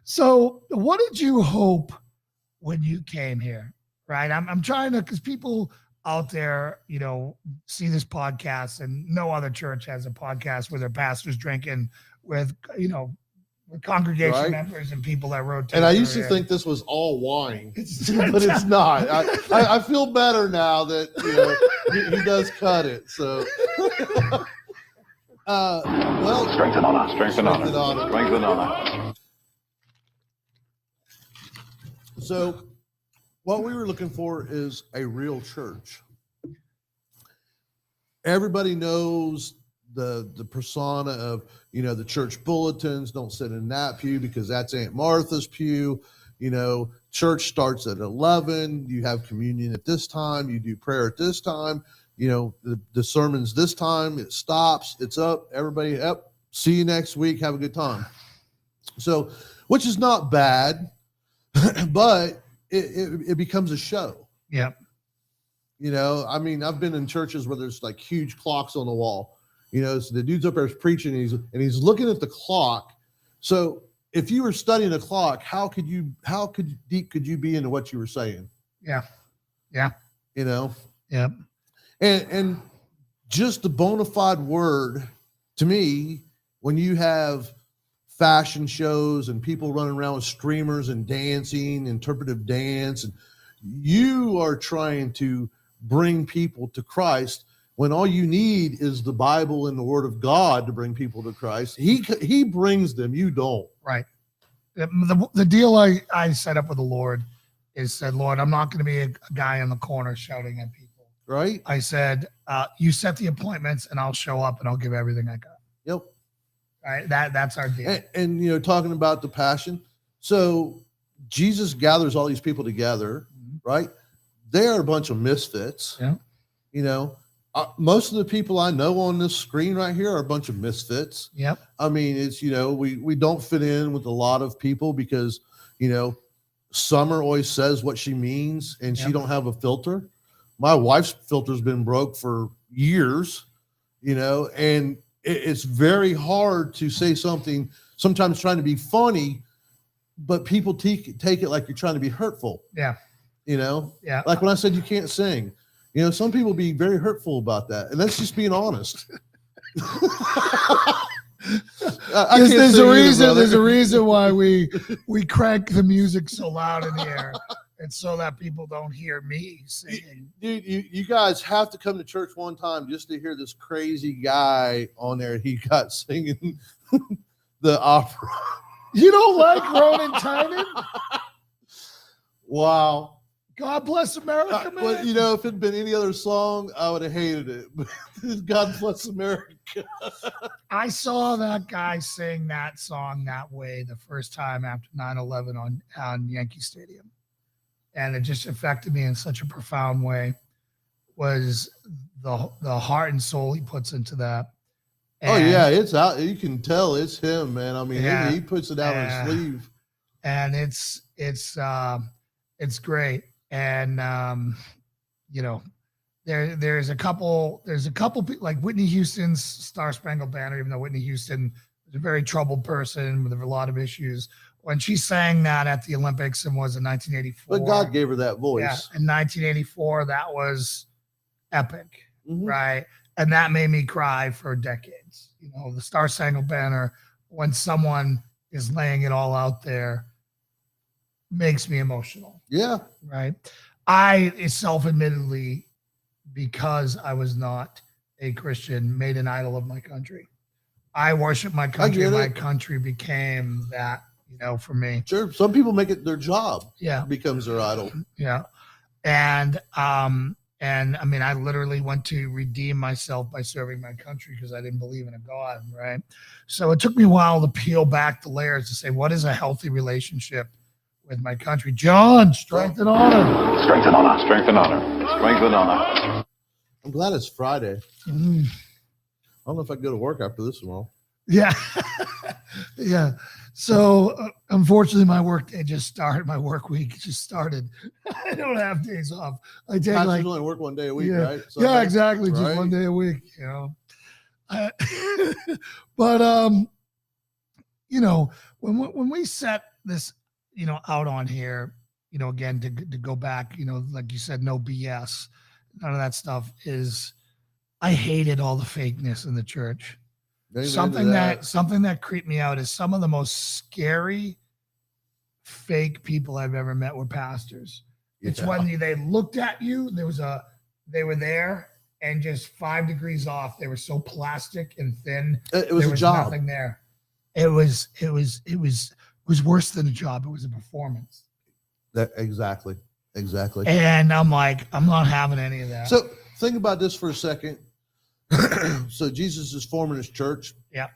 S1: So what did you hope when you came here? Right. I'm trying to, because people out there, see this podcast, and no other church has a podcast where their pastors drinking with, with congregation
S3: Right.
S1: members and people that rotate.
S3: And I used to
S1: through
S3: think this was all wine,
S1: it's
S3: but it's not. I feel better now that he does cut it. So, well,
S2: Strength and honor. Strength and honor.
S3: Strength and honor.
S2: Strength and honor.
S3: So what we were looking for is a real church. Everybody knows the persona of, you know, the church bulletins, don't sit in that pew because that's Aunt Martha's pew. You know, church starts at 11. You have communion at this time. You do prayer at this time. You know, the sermon's this time. It stops. It's up. Everybody up. See you next week. Have a good time. So, which is not bad, but it becomes a show.
S1: Yeah.
S3: You know, I mean, I've been in churches where there's like huge clocks on the wall. You know, so the dude's up there preaching and he's looking at the clock. So if you were studying a clock, how deep could you be into what you were saying?
S1: Yeah. Yeah.
S3: You know?
S1: Yeah.
S3: And just the bona fide word to me, when you have fashion shows and people running around with streamers and dancing, interpretive dance, and you are trying to bring people to Christ when all you need is the Bible and the Word of God to bring people to Christ. He brings them, you don't.
S1: Right. The deal I set up with the Lord is said, Lord, I'm not going to be a guy in the corner shouting at people.
S3: Right.
S1: I said, you set the appointments and I'll show up and I'll give everything I got.
S3: Yep.
S1: Right. That's our deal.
S3: And you know, talking about the passion. So Jesus gathers all these people together, right? They are a bunch of misfits.
S1: Yeah.
S3: You know, most of the people I know on this screen right here are a bunch of misfits.
S1: Yep.
S3: I mean, it's, you know, we don't fit in with a lot of people because, you know, Summer always says what she means and she don't have a filter. My wife's filter's been broke for years, you know, and it's very hard to say something, sometimes trying to be funny, but people take it like you're trying to be hurtful.
S1: Yeah.
S3: You know?
S1: Yeah.
S3: Like when I said you can't sing, you know, some people be very hurtful about that. And that's just being honest.
S1: There's a reason why we crank the music so loud in here. It's so that people don't hear me singing.
S3: Dude, you guys have to come to church one time just to hear this crazy guy on there. He got singing the opera.
S1: You don't like Ronan Tynan?
S3: Wow.
S1: God bless America, man.
S3: Well, you know, if it had been any other song, I would have hated it. But God bless America.
S1: I saw that guy sing that song that way the first time after 9/11 on Yankee Stadium. And it just affected me in such a profound way, was the heart and soul he puts into that. And,
S3: it's out. You can tell it's him, man. I mean, he puts it out on his sleeve.
S1: And it's great. And, you know, there's a couple like Whitney Houston's Star Spangled Banner, even though Whitney Houston was a very troubled person with a lot of issues. When she sang that at the Olympics and was in 1984.
S3: But God gave her that voice.
S1: Yeah, in 1984, that was epic, right? And that made me cry for decades. You know, the Star Spangled Banner, when someone is laying it all out there, makes me emotional.
S3: Yeah.
S1: Right. I self-admittedly, because I was not a Christian, made an idol of my country. I worship my country, and my country became that. You know, for me.
S3: Sure. Some people make it their job.
S1: Yeah.
S3: It becomes their idol.
S1: Yeah. And I mean, I literally went to redeem myself by serving my country because I didn't believe in a God, right? So it took me a while to peel back the layers to say, what is a healthy relationship with my country? John, strength and honor.
S2: Strength and honor. Strength and honor. Strength and honor.
S3: I'm glad it's Friday. I don't know if I can go to work after this tomorrow.
S1: Yeah. Yeah. So unfortunately, my work day just started. My work week just started. I don't have days off. I take
S3: only work one day a week, right?
S1: Yeah, exactly. Right? Just one day a week, you know. But you know, when we set this, you know, out on here, you know, again to go back, you know, like you said, no BS, none of that stuff is. I hated all the fakeness in the church. Something that creeped me out is some of the most scary fake people I've ever met were pastors. It's when they looked at you, they were there and just 5 degrees off. They were so plastic and thin.
S3: It was a job.
S1: Nothing there. It was worse than a job. It was a performance.
S3: Exactly.
S1: And I'm like, I'm not having any of that.
S3: So think about this for a second. So Jesus is forming his church.
S1: Yeah.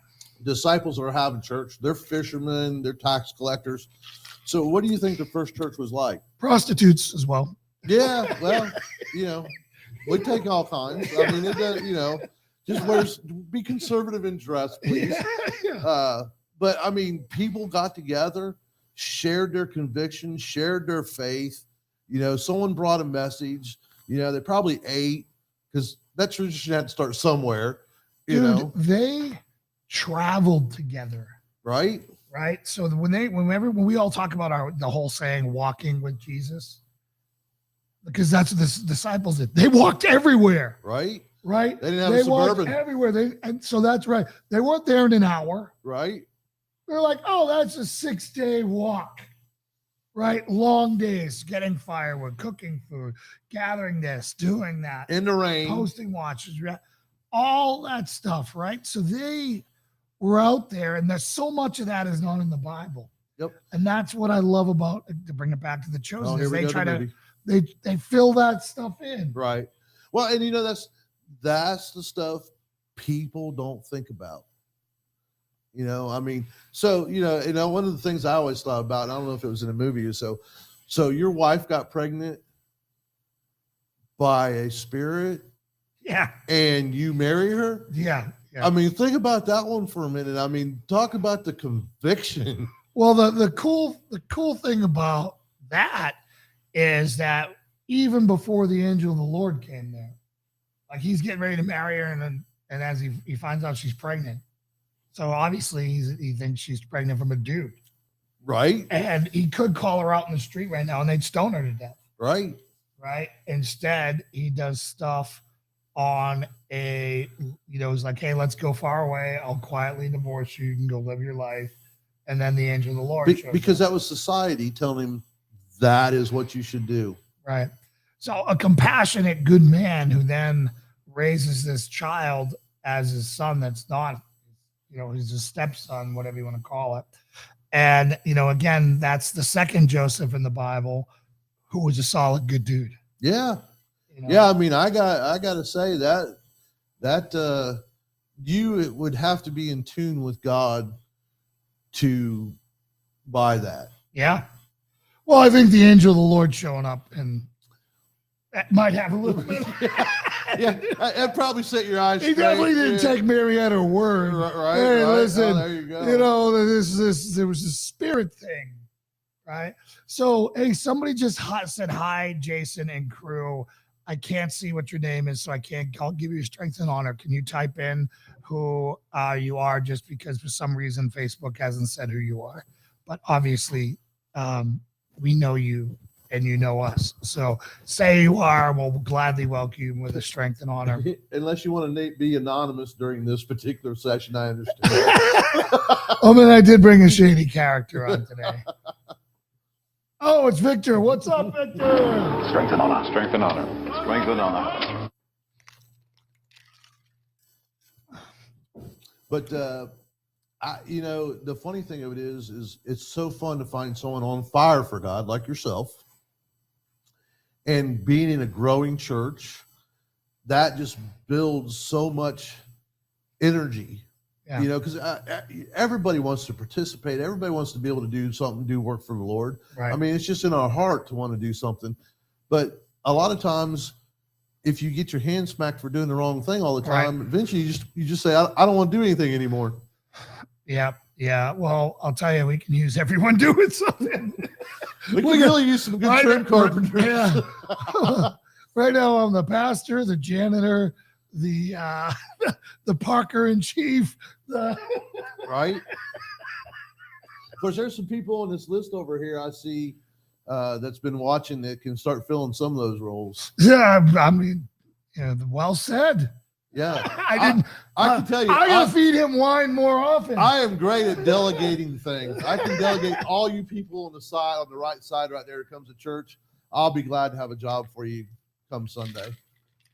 S3: Disciples are having church. They're fishermen. They're tax collectors. So what do you think the first church was like?
S1: Prostitutes as well.
S3: Yeah, well, we take all kinds. I mean, it does, just be conservative in dress, please.
S1: Yeah.
S3: But I mean, people got together, shared their convictions, shared their faith. Someone brought a message. They probably ate, because that tradition had to start somewhere.
S1: Dude, they traveled together.
S3: Right?
S1: Right. So when we all talk about the whole saying walking with Jesus, because that's what the disciples did. They walked everywhere.
S3: Right.
S1: Right.
S3: They didn't have a Suburban.
S1: Walked everywhere. And so that's right. They weren't there in an hour.
S3: Right.
S1: They're like, oh, that's a 6-day walk. Right. Long days, getting firewood, cooking food, gathering this, doing that.
S3: In the rain.
S1: Posting watches, all that stuff. Right. So they were out there, and there's so much of that is not in the Bible.
S3: Yep.
S1: And that's what I love about, to bring it back to the Chosen, is they try to, they fill that stuff in.
S3: Right. Well, and that's the stuff people don't think about. I mean, so, one of the things I always thought about, and I don't know if it was in a movie or so your wife got pregnant by a spirit.
S1: Yeah.
S3: And you marry her.
S1: Yeah. Yeah.
S3: I mean, think about that one for a minute. I mean, talk about the conviction.
S1: Well, the cool thing about that is that even before the angel of the Lord came there, like, he's getting ready to marry her, and as he finds out she's pregnant, so obviously he thinks she's pregnant from a dude,
S3: right? And
S1: he could call her out in the street right now, and they'd stone her to death,
S3: right?
S1: Instead, he does stuff on he's like, hey, let's go far away. I'll quietly divorce you. You can go live your life. And then the angel of the Lord shows
S3: because
S1: up.
S3: That was society telling him that is what you should do.
S1: Right. So a compassionate, good man who then raises this child as his son that's not, he's a stepson, whatever you want to call it. And, again, that's the second Joseph in the Bible, who was a solid, good dude.
S3: Yeah. Yeah, I mean, I got to say that you would have to be in tune with God to buy that.
S1: Yeah. Well, I think the angel of the Lord showing up, and that might have a little bit.
S3: Yeah, that probably set your eyes
S1: He
S3: straight.
S1: definitely didn't take Mary at her word.
S3: Right.
S1: Hey,
S3: right.
S1: listen,
S3: there you go.
S1: there was a spirit thing, right? So, hey, somebody just said, hi, Jason and crew. I can't see what your name is, so I'll give you strength and honor. Can you type in who you are, just because for some reason Facebook hasn't said who you are? But obviously, we know you and you know us. So say you are, we'll gladly welcome you with a strength and honor.
S3: Unless you want to be anonymous during this particular session, I understand.
S1: Oh, man, I did bring a shady character on today. Oh, it's Victor. What's up, Victor?
S2: Strength and honor. Strength and honor. Strength and honor.
S3: But the funny thing of it is it's so fun to find someone on fire for God like yourself, and being in a growing church that just builds so much energy.
S1: Yeah.
S3: Because everybody wants to participate. Everybody wants to be able to do something, do work for the Lord.
S1: Right.
S3: I mean, it's just in our heart to want to do something. But a lot of times, if you get your hand smacked for doing the wrong thing all the time, eventually you just say, I don't want to do anything anymore.
S1: Yeah. Yeah. Well, I'll tell you, we can use everyone doing something.
S3: We can really use some good trim carpenters.
S1: Yeah. Right now, I'm the pastor, the janitor, the Parker in chief.
S3: Right. Of course, there's some people on this list over here I see that's been watching that can start filling some of those roles.
S1: Yeah, I mean, well said.
S3: Yeah,
S1: I
S3: can tell you,
S1: I gotta feed him wine more often.
S3: I am great at delegating things. I can delegate all you people on the right side right there who comes to church. I'll be glad to have a job for you come Sunday.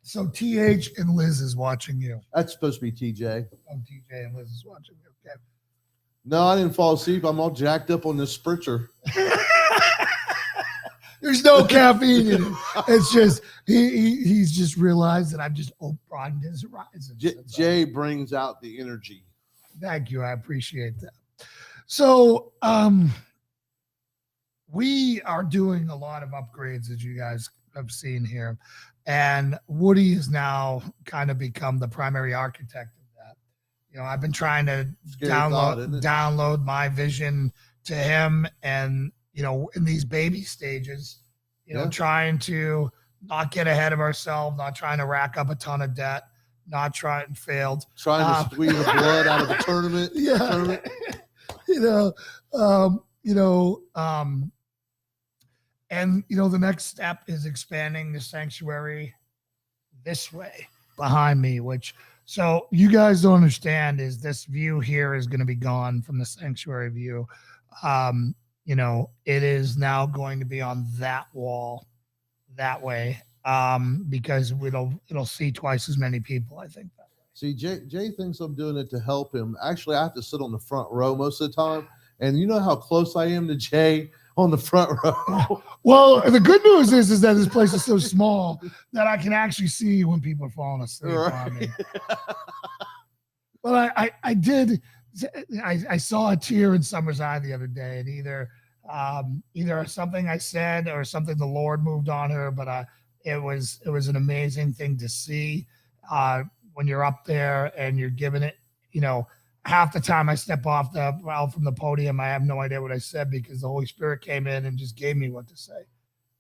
S1: So TH and Liz is watching you.
S3: That's supposed to be TJ.
S1: Oh, TJ and Liz is watching you. Okay.
S3: No, I didn't fall asleep. I'm all jacked up on this spritzer.
S1: There's no caffeine in it. It's just he's just realized that I've just broadened his horizons.
S3: Jay brings out the energy.
S1: Thank you. I appreciate that. So we are doing a lot of upgrades, as you guys have seen here. And Woody has now kind of become the primary architect of that. You know, I've been trying to download my vision to him, and, you know, in these baby stages, you know, trying to not get ahead of ourselves, not trying to rack up a ton of debt, not trying failed.
S3: Trying to squeeze the blood out of the tournament.
S1: Yeah. And, you know, the next step is expanding the sanctuary this way behind me, so you guys don't understand is this view here is going to be gone from the sanctuary view. You know, it is now going to be on that wall that way, because it'll see twice as many people, I think.
S3: See, Jay thinks I'm doing it to help him. Actually, I have to sit on the front row most of the time. And you know how close I am to Jay on the front row?
S1: Well, the good news is that this place is so small that I can actually see when people are falling asleep on me. Well, I saw a tear in Summer's eye the other day, and either something I said or something the Lord moved on her, but it was an amazing thing to see when you're up there and you're giving it, you know. Half the time I step out from the podium, I have no idea what I said because the Holy Spirit came in and just gave me what to say.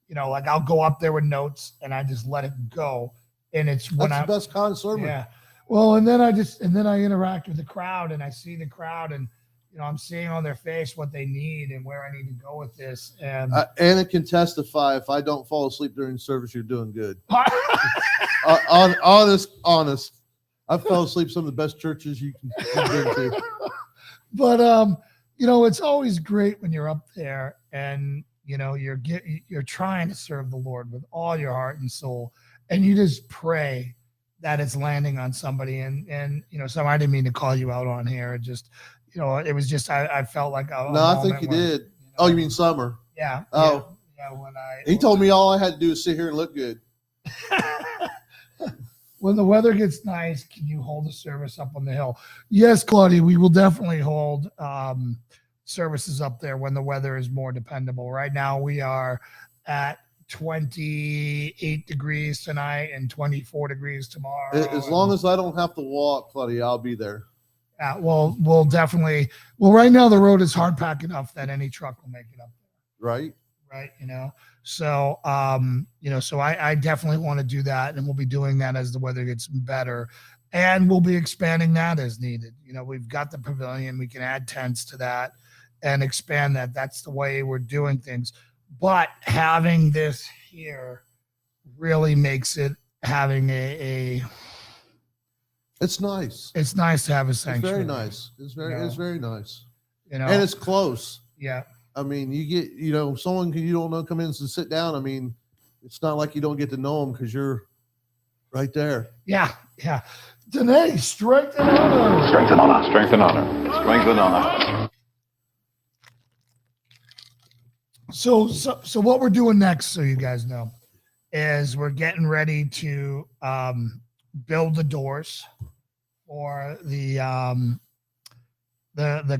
S1: You know, like I'll go up there with notes and I just let it go. And it's when
S3: that's the best kind of sermon.
S1: Yeah. Well, and then I interact with the crowd and I see the crowd and, you know, I'm seeing on their face what they need and where I need to go with this. And
S3: Anna can testify if I don't fall asleep during service, you're doing good. Honest. I fell asleep some of the best churches you can go to.
S1: But you know, it's always great when you're up there and you know you're trying to serve the Lord with all your heart and soul, and you just pray that it's landing on somebody. And you know, I didn't mean to call you out on here. It just, you know, it was just I felt like
S3: I think you did. You know, oh, you mean Summer?
S1: Yeah.
S3: Oh,
S1: yeah.
S3: He told me all I had to do is sit here and look good.
S1: When the weather gets nice, can you hold the service up on the hill? Yes, Claudia, we will definitely hold services up there when the weather is more dependable. Right now, we are at 28 degrees tonight and 24 degrees tomorrow.
S3: As long as I don't have to walk, Claudia, I'll be there.
S1: Yeah, well, we'll definitely. Well, right now the road is hard packed enough that any truck will make it up there.
S3: Right.
S1: You know. So, you know, so I definitely want to do that, and we'll be doing that as the weather gets better, and we'll be expanding that as needed. You know, we've got the pavilion, we can add tents to that and expand that. That's the way we're doing things. But having this here really makes it having
S3: it's nice.
S1: It's nice to have a sanctuary.
S3: It's very nice. It's very nice.
S1: You know,
S3: and it's close.
S1: Yeah.
S3: I mean, you get, you know, someone you don't know come in and sit down. I mean, it's not like you don't get to know them because you're right there.
S1: Yeah. Danae, strength and honor.
S2: Strength and honor. Strength and honor. Strength and honor.
S1: So what we're doing next, so you guys know, is we're getting ready to build the doors for the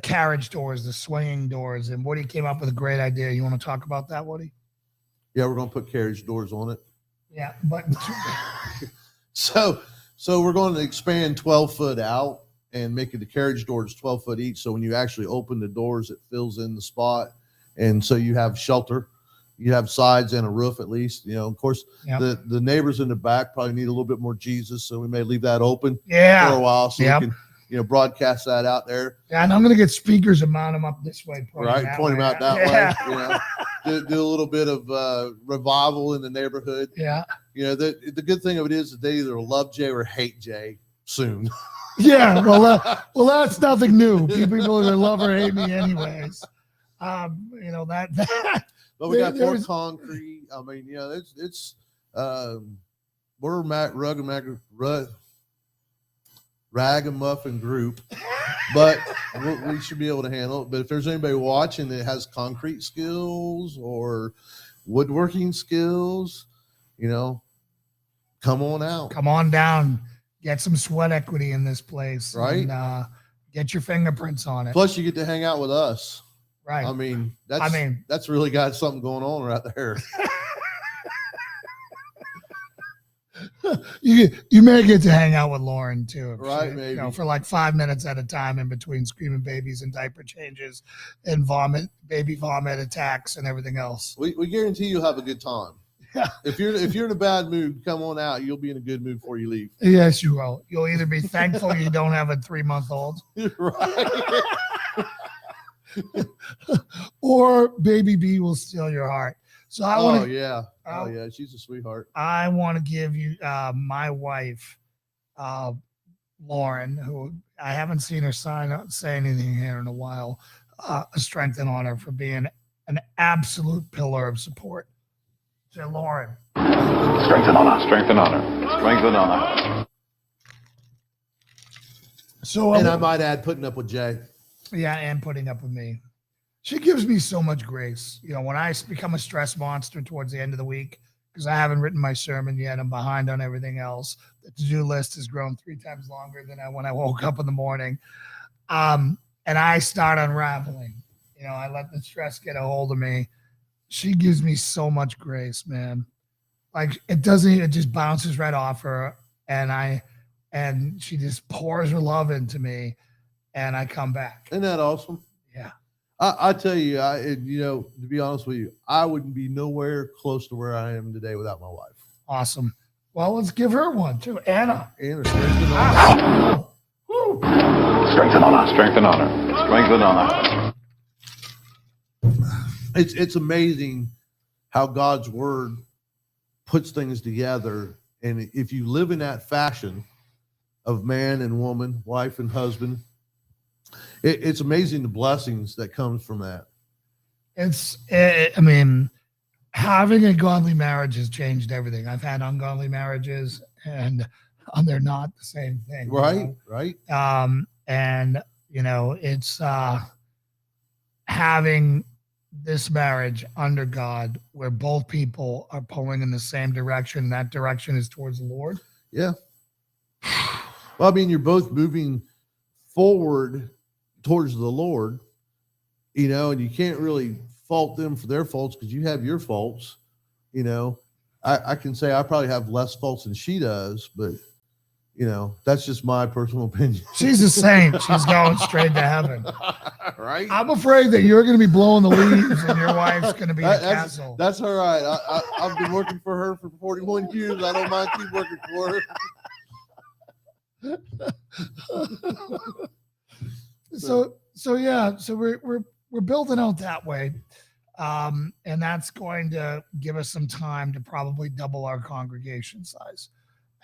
S1: carriage doors, the swinging doors. And Woody came up with a great idea. You want to talk about that, Woody?
S3: Yeah, we're going to put carriage doors on it.
S1: Yeah, but
S3: so we're going to expand 12 foot out and make it the carriage doors 12 foot each. So when you actually open the doors, it fills in the spot. And so you have shelter, you have sides and a roof at least. You know, of course, the neighbors in the back probably need a little bit more Jesus. So we may leave that open for a while so we can, you know, broadcast that out there.
S1: Yeah, and I'm going to get speakers and mount them up this way.
S3: Point them out that way. You know, do a little bit of revival in the neighborhood.
S1: Yeah.
S3: You know, the good thing of it is that they either love Jay or hate Jay soon.
S1: Yeah. Well, that's nothing new. People either love or hate me anyways. You know, that
S3: but we got more concrete. I mean, you know, it's we're ragamuffin group, but we should be able to handle it. But if there's anybody watching that has concrete skills or woodworking skills, come on out.
S1: Come on down. Get some sweat equity in this place.
S3: Right.
S1: And, get your fingerprints on it.
S3: Plus, you get to hang out with us.
S1: Right.
S3: I mean, that's really got something going on right there.
S1: You may get to hang out with Lauren too.
S3: Right, maybe.
S1: For like 5 minutes at a time in between screaming babies and diaper changes and baby vomit attacks and everything else.
S3: We guarantee you'll have a good time.
S1: Yeah.
S3: If you're in a bad mood, come on out. You'll be in a good mood before you leave.
S1: Yes, you will. You'll either be thankful you don't have a 3-month-old,
S3: Right.
S1: or baby B will steal your heart. So I want to.
S3: Yeah, she's a sweetheart.
S1: I want to give you my wife, Lauren, who I haven't seen her say anything here in a while, a strength and honor for being an absolute pillar of support. So Lauren.
S2: Strength and honor. Strength and honor. Strength and honor.
S1: So
S3: And I might add, putting up with Jay.
S1: Yeah, and putting up with me. She gives me so much grace. When I become a stress monster towards the end of the week, because I haven't written my sermon yet, I'm behind on everything else. The to-do list has grown 3 times longer than when I woke up in the morning. And I start unraveling. I let the stress get a hold of me. She gives me so much grace, man. Like it just bounces right off her. And she just pours her love into me, and I come back.
S3: Isn't that awesome?
S1: Yeah.
S3: I tell you, to be honest with you, I wouldn't be nowhere close to where I am today without my wife.
S1: Awesome. Well, let's give her one too. Anna.
S3: Strength and honor.
S2: Strength and honor. Strength and honor. Strength and honor.
S3: It's amazing how God's word puts things together. And if you live in that fashion of man and woman, wife and husband, it's amazing the blessings that comes from that.
S1: Having a godly marriage has changed everything. I've had ungodly marriages, and they're not the same thing.
S3: Right.
S1: It's having this marriage under God where both people are pulling in the same direction. That direction is towards the Lord.
S3: Yeah. Well, you're both moving forward towards the Lord, and you can't really fault them for their faults because you have your faults. I can say I probably have less faults than she does, but that's just my personal opinion.
S1: She's a saint. She's going straight to heaven.
S3: Right.
S1: I'm afraid that you're going to be blowing the leaves and your wife's going to be in the castle.
S3: That's all right. I've been working for her for 41 years. I don't mind keep working for her.
S1: So we're building out that way, and that's going to give us some time to probably double our congregation size.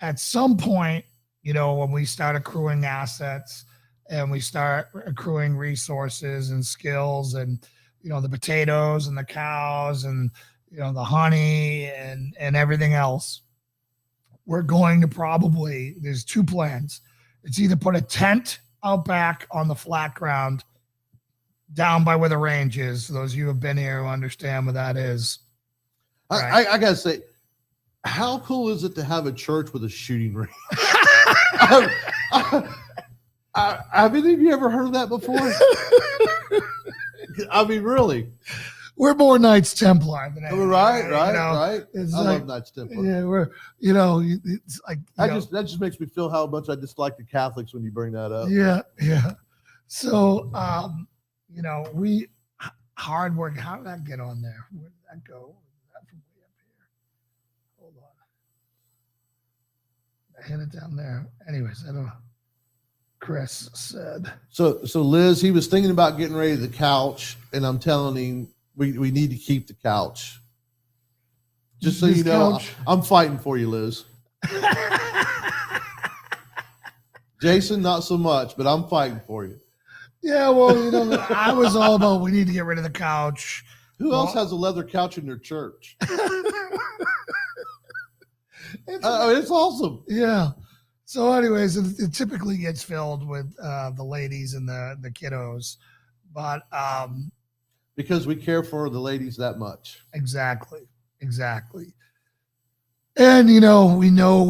S1: At some point, when we start accruing assets and we start accruing resources and skills, and the potatoes and the cows and the honey and everything else, we're going to there's 2 plans. It's either put a tent out back on the flat ground down by where the range is. Those of you who have been here who understand what that is. Right.
S3: I gotta say, how cool is it to have a church with a shooting range? Have any of you ever heard of that before? Really.
S1: We're more Knights Templar than anything.
S3: Right.
S1: I
S3: love Knights Templar.
S1: Yeah, it's like
S3: that just makes me feel how much I dislike the Catholics when you bring that up.
S1: Yeah. So, we hard work. How did that get on there? Where did that go? That from way up here? Hold on. I hit it down there. Anyways, I don't know. Chris said.
S3: So Liz, he was thinking about getting ready to the couch, and I'm telling him we need to keep the couch. Just so you know, I'm fighting for you, Liz. Jason, not so much, but I'm fighting for you.
S1: Yeah, well, I was all about we need to get rid of the couch.
S3: Who else has a leather couch in their church? It's awesome.
S1: Yeah. So anyways, it typically gets filled with the ladies and the kiddos. But
S3: because we care for the ladies that much.
S1: Exactly. And we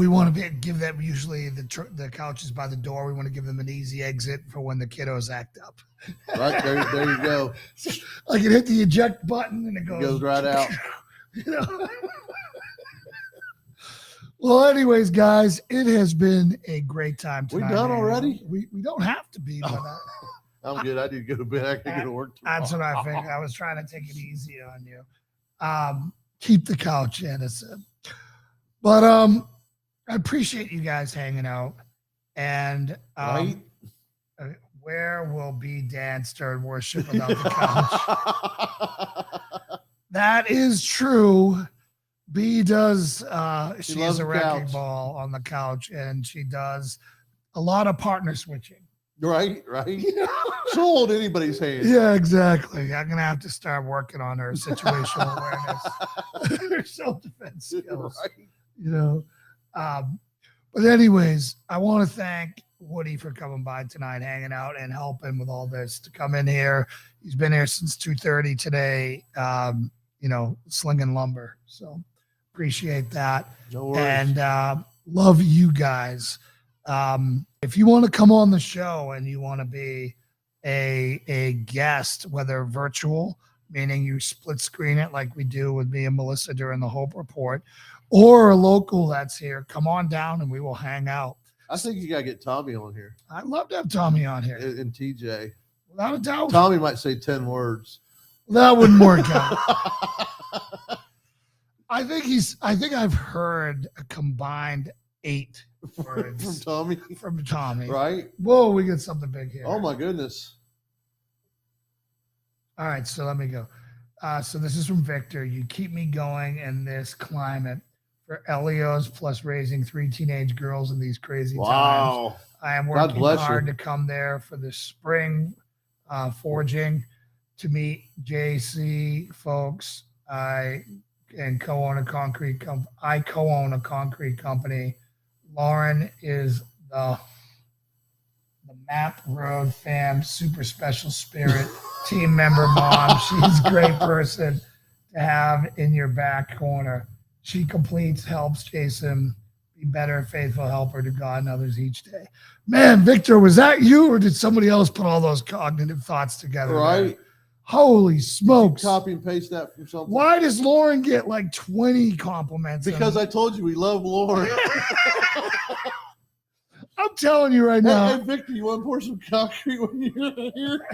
S1: want to give them usually the couches by the door. We want to give them an easy exit for when the kiddos act up.
S3: Right there you go.
S1: Like it hit the eject button and it goes
S3: right out.
S1: Well, anyways, guys, it has been a great time tonight.
S3: We done already?
S1: We don't have to be, but
S3: I'm good. I need to go to bed. I can go to work tomorrow.
S1: That's what I figured. I was trying to take it easy on you. Keep the couch innocent. But I appreciate you guys hanging out. And
S3: right?
S1: Where will be dance during worship without the couch? That is true. B does, she has a wrecking ball on the couch, and she does a lot of partner switching.
S3: Right. She'll hold anybody's hand.
S1: Yeah, exactly. I'm going to have to start working on her situational awareness, her self-defense skills. Right. But anyways, I want to thank Woody for coming by tonight, hanging out and helping with all this, to come in here. He's been here since 2:30 today, slinging lumber. So appreciate that.
S3: No worries.
S1: And love you guys. If you want to come on the show and you want to be a guest, whether virtual, meaning you split screen it like we do with me and Melissa during the Hope Report, or a local that's here, come on down and we will hang out.
S3: I think you got to get Tommy on here.
S1: I'd love to have Tommy on here.
S3: And TJ.
S1: Without a doubt.
S3: Tommy might say 10 words.
S1: That wouldn't work out. I think I've heard a combined 8 words from Tommy.
S3: Right?
S1: Whoa, we got something big here.
S3: Oh my goodness.
S1: All right, so let me go. So this is from Victor. You keep me going in this climate for Elios plus raising 3 teenage girls in these crazy times. I am working hard to come there for the spring forging to meet JC folks. I co-own a concrete company. Lauren is the Map Road fam, super special spirit, team member mom. She's a great person to have in your back corner. She completes, helps Jason be better, faithful helper to God and others each day. Man, Victor, was that you or did somebody else put all those cognitive thoughts together?
S3: Right.
S1: There? Holy smokes.
S3: Copy and paste that from something.
S1: Why does Lauren get like 20 compliments?
S3: Because I told you we love Lauren.
S1: I'm telling you right now.
S3: Hey, Victor, you want to pour some concrete when you're here?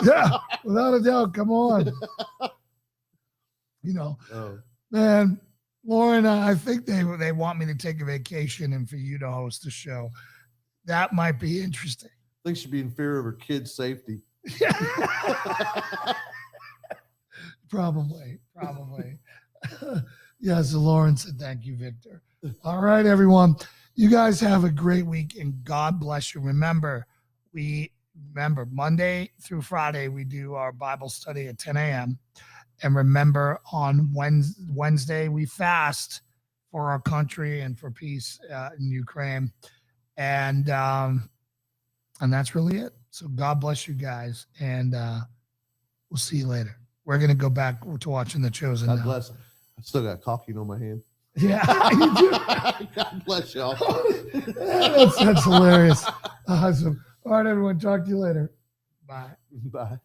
S1: Yeah, without a doubt. Come on. Man, Lauren, I think they want me to take a vacation and for you to host the show. That might be interesting.
S3: I think she'd be in fear of her kids' safety.
S1: Probably. Yeah, so Lauren said, thank you, Victor. All right, everyone. You guys have a great week and God bless you. Remember, Monday through Friday, we do our Bible study at 10 a.m. And remember, on Wednesday, we fast for our country and for peace in Ukraine. And that's really it. So God bless you guys. And we'll see you later. We're going to go back to watching The Chosen.
S3: God bless. I still got caulking on my hand.
S1: Yeah, you do.
S3: God bless y'all.
S1: That's hilarious. Awesome. All right, everyone. Talk to you later. Bye.
S3: Bye.